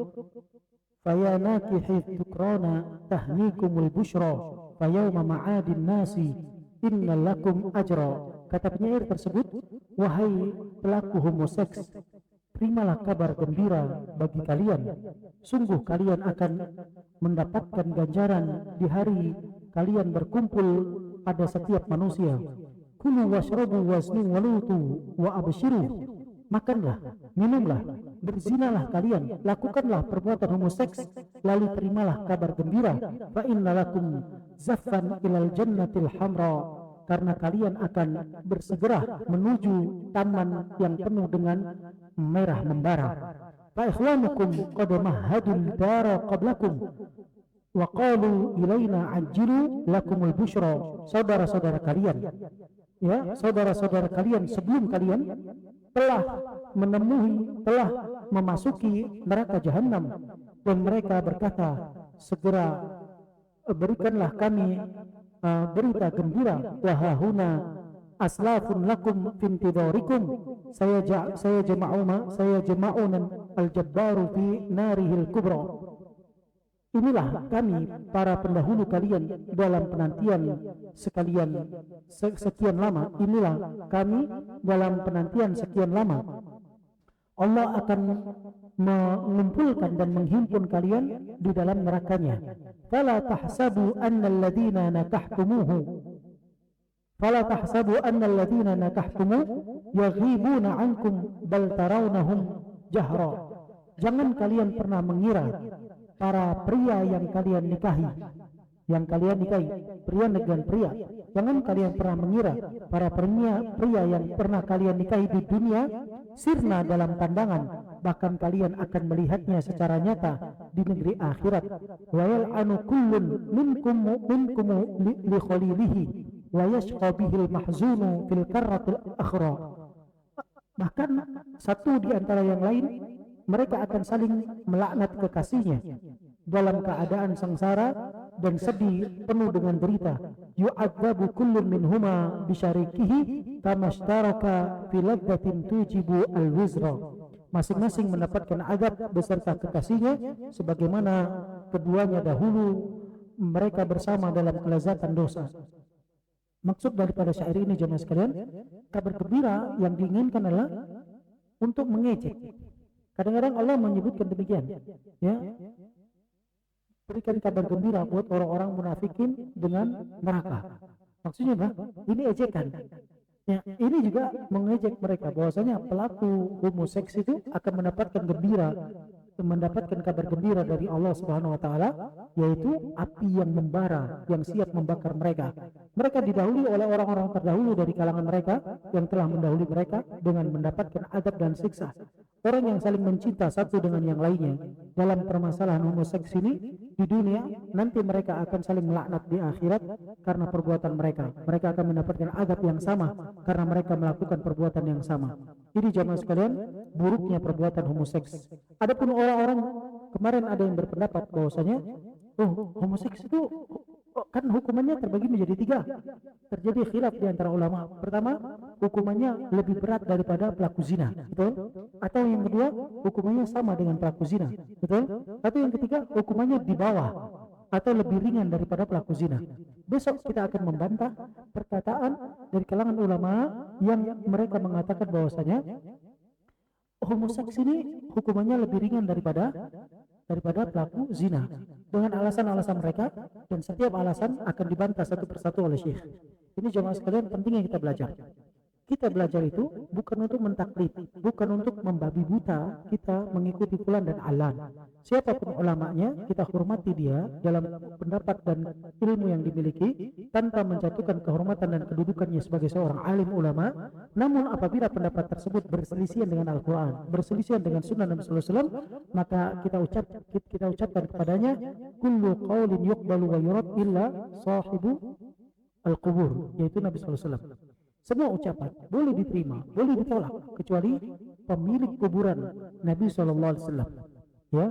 faya nakihi tukrana tahnikumul bushra fayawma ma'adin nasi innal lakum ajra. Kata penyair tersebut, wahai pelaku homoseks, terimalah kabar gembira bagi kalian, sungguh kalian akan mendapatkan ganjaran di hari kalian berkumpul pada setiap manusia. Kulu washrabu wasnu walutu wa abshiru. Makanlah, minumlah, berzinalah kalian, lakukanlah perbuatan homoseks, lalu terimalah kabar gembira. Fa innalakum zaffan ilal jannatil hamra, karena kalian akan bersegera menuju taman yang penuh dengan merah membara. Fa ikhwanukum qad mahadul dara qablakum wa qalu ilaina ajjilu lakumul busyra. Saudara-saudara kalian, ya, saudara-saudara kalian sebelum kalian telah memasuki neraka jahanam, dan mereka berkata, segera berikanlah kami berita gembira. Wahahuna aslafun lakum fintidharikum, saya jama'una al-jabbaru fi narihil kubra. inilah kami para pendahulu kalian dalam penantian sekian lama. Inilah kami dalam penantian sekian lama. Allah akan mengumpulkan dan menghimpun kalian di dalam nerakanya. Fala tahsabu annal ladina nakahtumu yaghibuna ankum bal tarawnahum jahra. Jangan kalian pernah mengira para pria yang kalian nikahi, pria dengan pria. Jangan kalian pernah mengira para pria yang pernah kalian nikahi di dunia sirna dalam pandangan, bahkan kalian akan melihatnya secara nyata di negeri akhirat. Wa yal'anu kullun minkum li khalilihi wa yashqa bihil mahzunu fil karratil akhra. Bahkan satu di antara yang lain, mereka akan saling melaknat kekasihnya dalam keadaan sengsara dan sedih penuh dengan derita. Yu'adzabu kullun minhuma bisyarikihi kama ishtaraka fi ladzatin tujibu al-wizra. Masing-masing mendapatkan azab beserta kekasihnya sebagaimana keduanya dahulu mereka bersama dalam kelezatan dosa. Maksud daripada syair ini jemaah sekalian, kabar gembira yang diinginkan adalah untuk mengejek. Kadang-kadang Allah menyebutkan demikian, ya, berikan kabar gembira buat orang-orang munafikin dengan neraka. Maksudnya apa? Ini ejekan. Ya, ini juga mengejek mereka bahwasanya pelaku homoseks itu akan mendapatkan kabar gembira dari Allah Subhanahu wa taala, yaitu api yang membara yang siap membakar mereka. Mereka didahului oleh orang-orang terdahulu dari kalangan mereka yang telah mendahului mereka dengan mendapatkan azab dan siksa. Orang yang saling mencinta satu dengan yang lainnya dalam permasalahan homoseks ini di dunia, nanti mereka akan saling melaknat di akhirat karena perbuatan mereka. Mereka akan mendapatkan azab yang sama karena mereka melakukan perbuatan yang sama. Ini jamaah sekalian, buruknya perbuatan homoseks. Adapun orang-orang, kemarin ada yang berpendapat bahwasanya homoseks itu kan hukumannya terbagi menjadi 3. Terjadi khilaf di antara ulama. Pertama, hukumannya lebih berat daripada pelaku zina, betul? Atau yang kedua, hukumannya sama dengan pelaku zina, betul? Atau yang ketiga, hukumannya di bawah atau lebih ringan daripada pelaku zina. Besok kita akan membantah perkataan dari kalangan ulama yang mereka mengatakan bahwasanya homoseks ini hukumannya lebih ringan daripada pelaku zina dengan alasan-alasan mereka, dan setiap alasan akan dibantah satu persatu oleh Syekh. Ini jemaah sekalian pentingnya kita belajar. Kita belajar itu bukan untuk mentaklid, bukan untuk membabi buta kita mengikuti fulan dan alan. Siapapun ulamanya, kita hormati dia dalam pendapat dan ilmu yang dimiliki tanpa menjatuhkan kehormatan dan kedudukannya sebagai seorang alim ulama. Namun apabila pendapat tersebut berselisihan dengan Al-Quran, berselisihan dengan Sunnah Nabi Sallallahu Alaihi Wasallam, maka kita ucapkan kepadanya, kullu qaulin yuqbalu wa yurad illa sahibu al-qubur, yaitu Nabi Sallallahu Alaihi Wasallam. Semua ucapan boleh diterima, boleh ditolak, kecuali pemilik kuburan Nabi Sallallahu Alaihi Wasallam. Ya,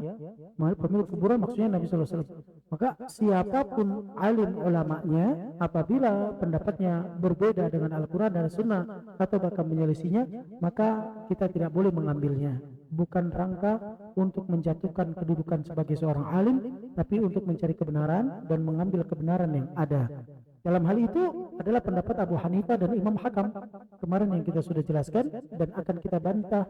pemilik kuburan maksudnya Nabi Sallallahu Alaihi Wasallam. Maka siapapun alim ulamanya, apabila pendapatnya berbeda dengan Al-Quran dan Sunnah atau bahkan menyelisihinya, maka kita tidak boleh mengambilnya. Bukan rangka untuk menjatuhkan kedudukan sebagai seorang alim, tapi untuk mencari kebenaran dan mengambil kebenaran yang ada. Dalam hal itu adalah pendapat Abu Hanifah dan Imam Hakam kemarin yang kita sudah jelaskan, dan akan kita bantah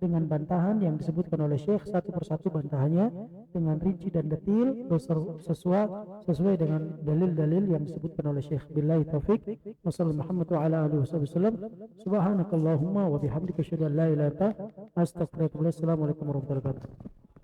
dengan bantahan yang disebutkan oleh Syekh satu persatu bantahannya dengan rinci dan detil sesuai dengan dalil-dalil yang disebutkan oleh Syekh. Billahi taufik wa sallallahu Muhammad wa ala alihi wasallam. Subhanakallahumma wa bihamdika asyhadu an la ilaha illa anta astaghfiruka wa atubu ilaik. Assalamualaikum warahmatullahi wabarakatuh.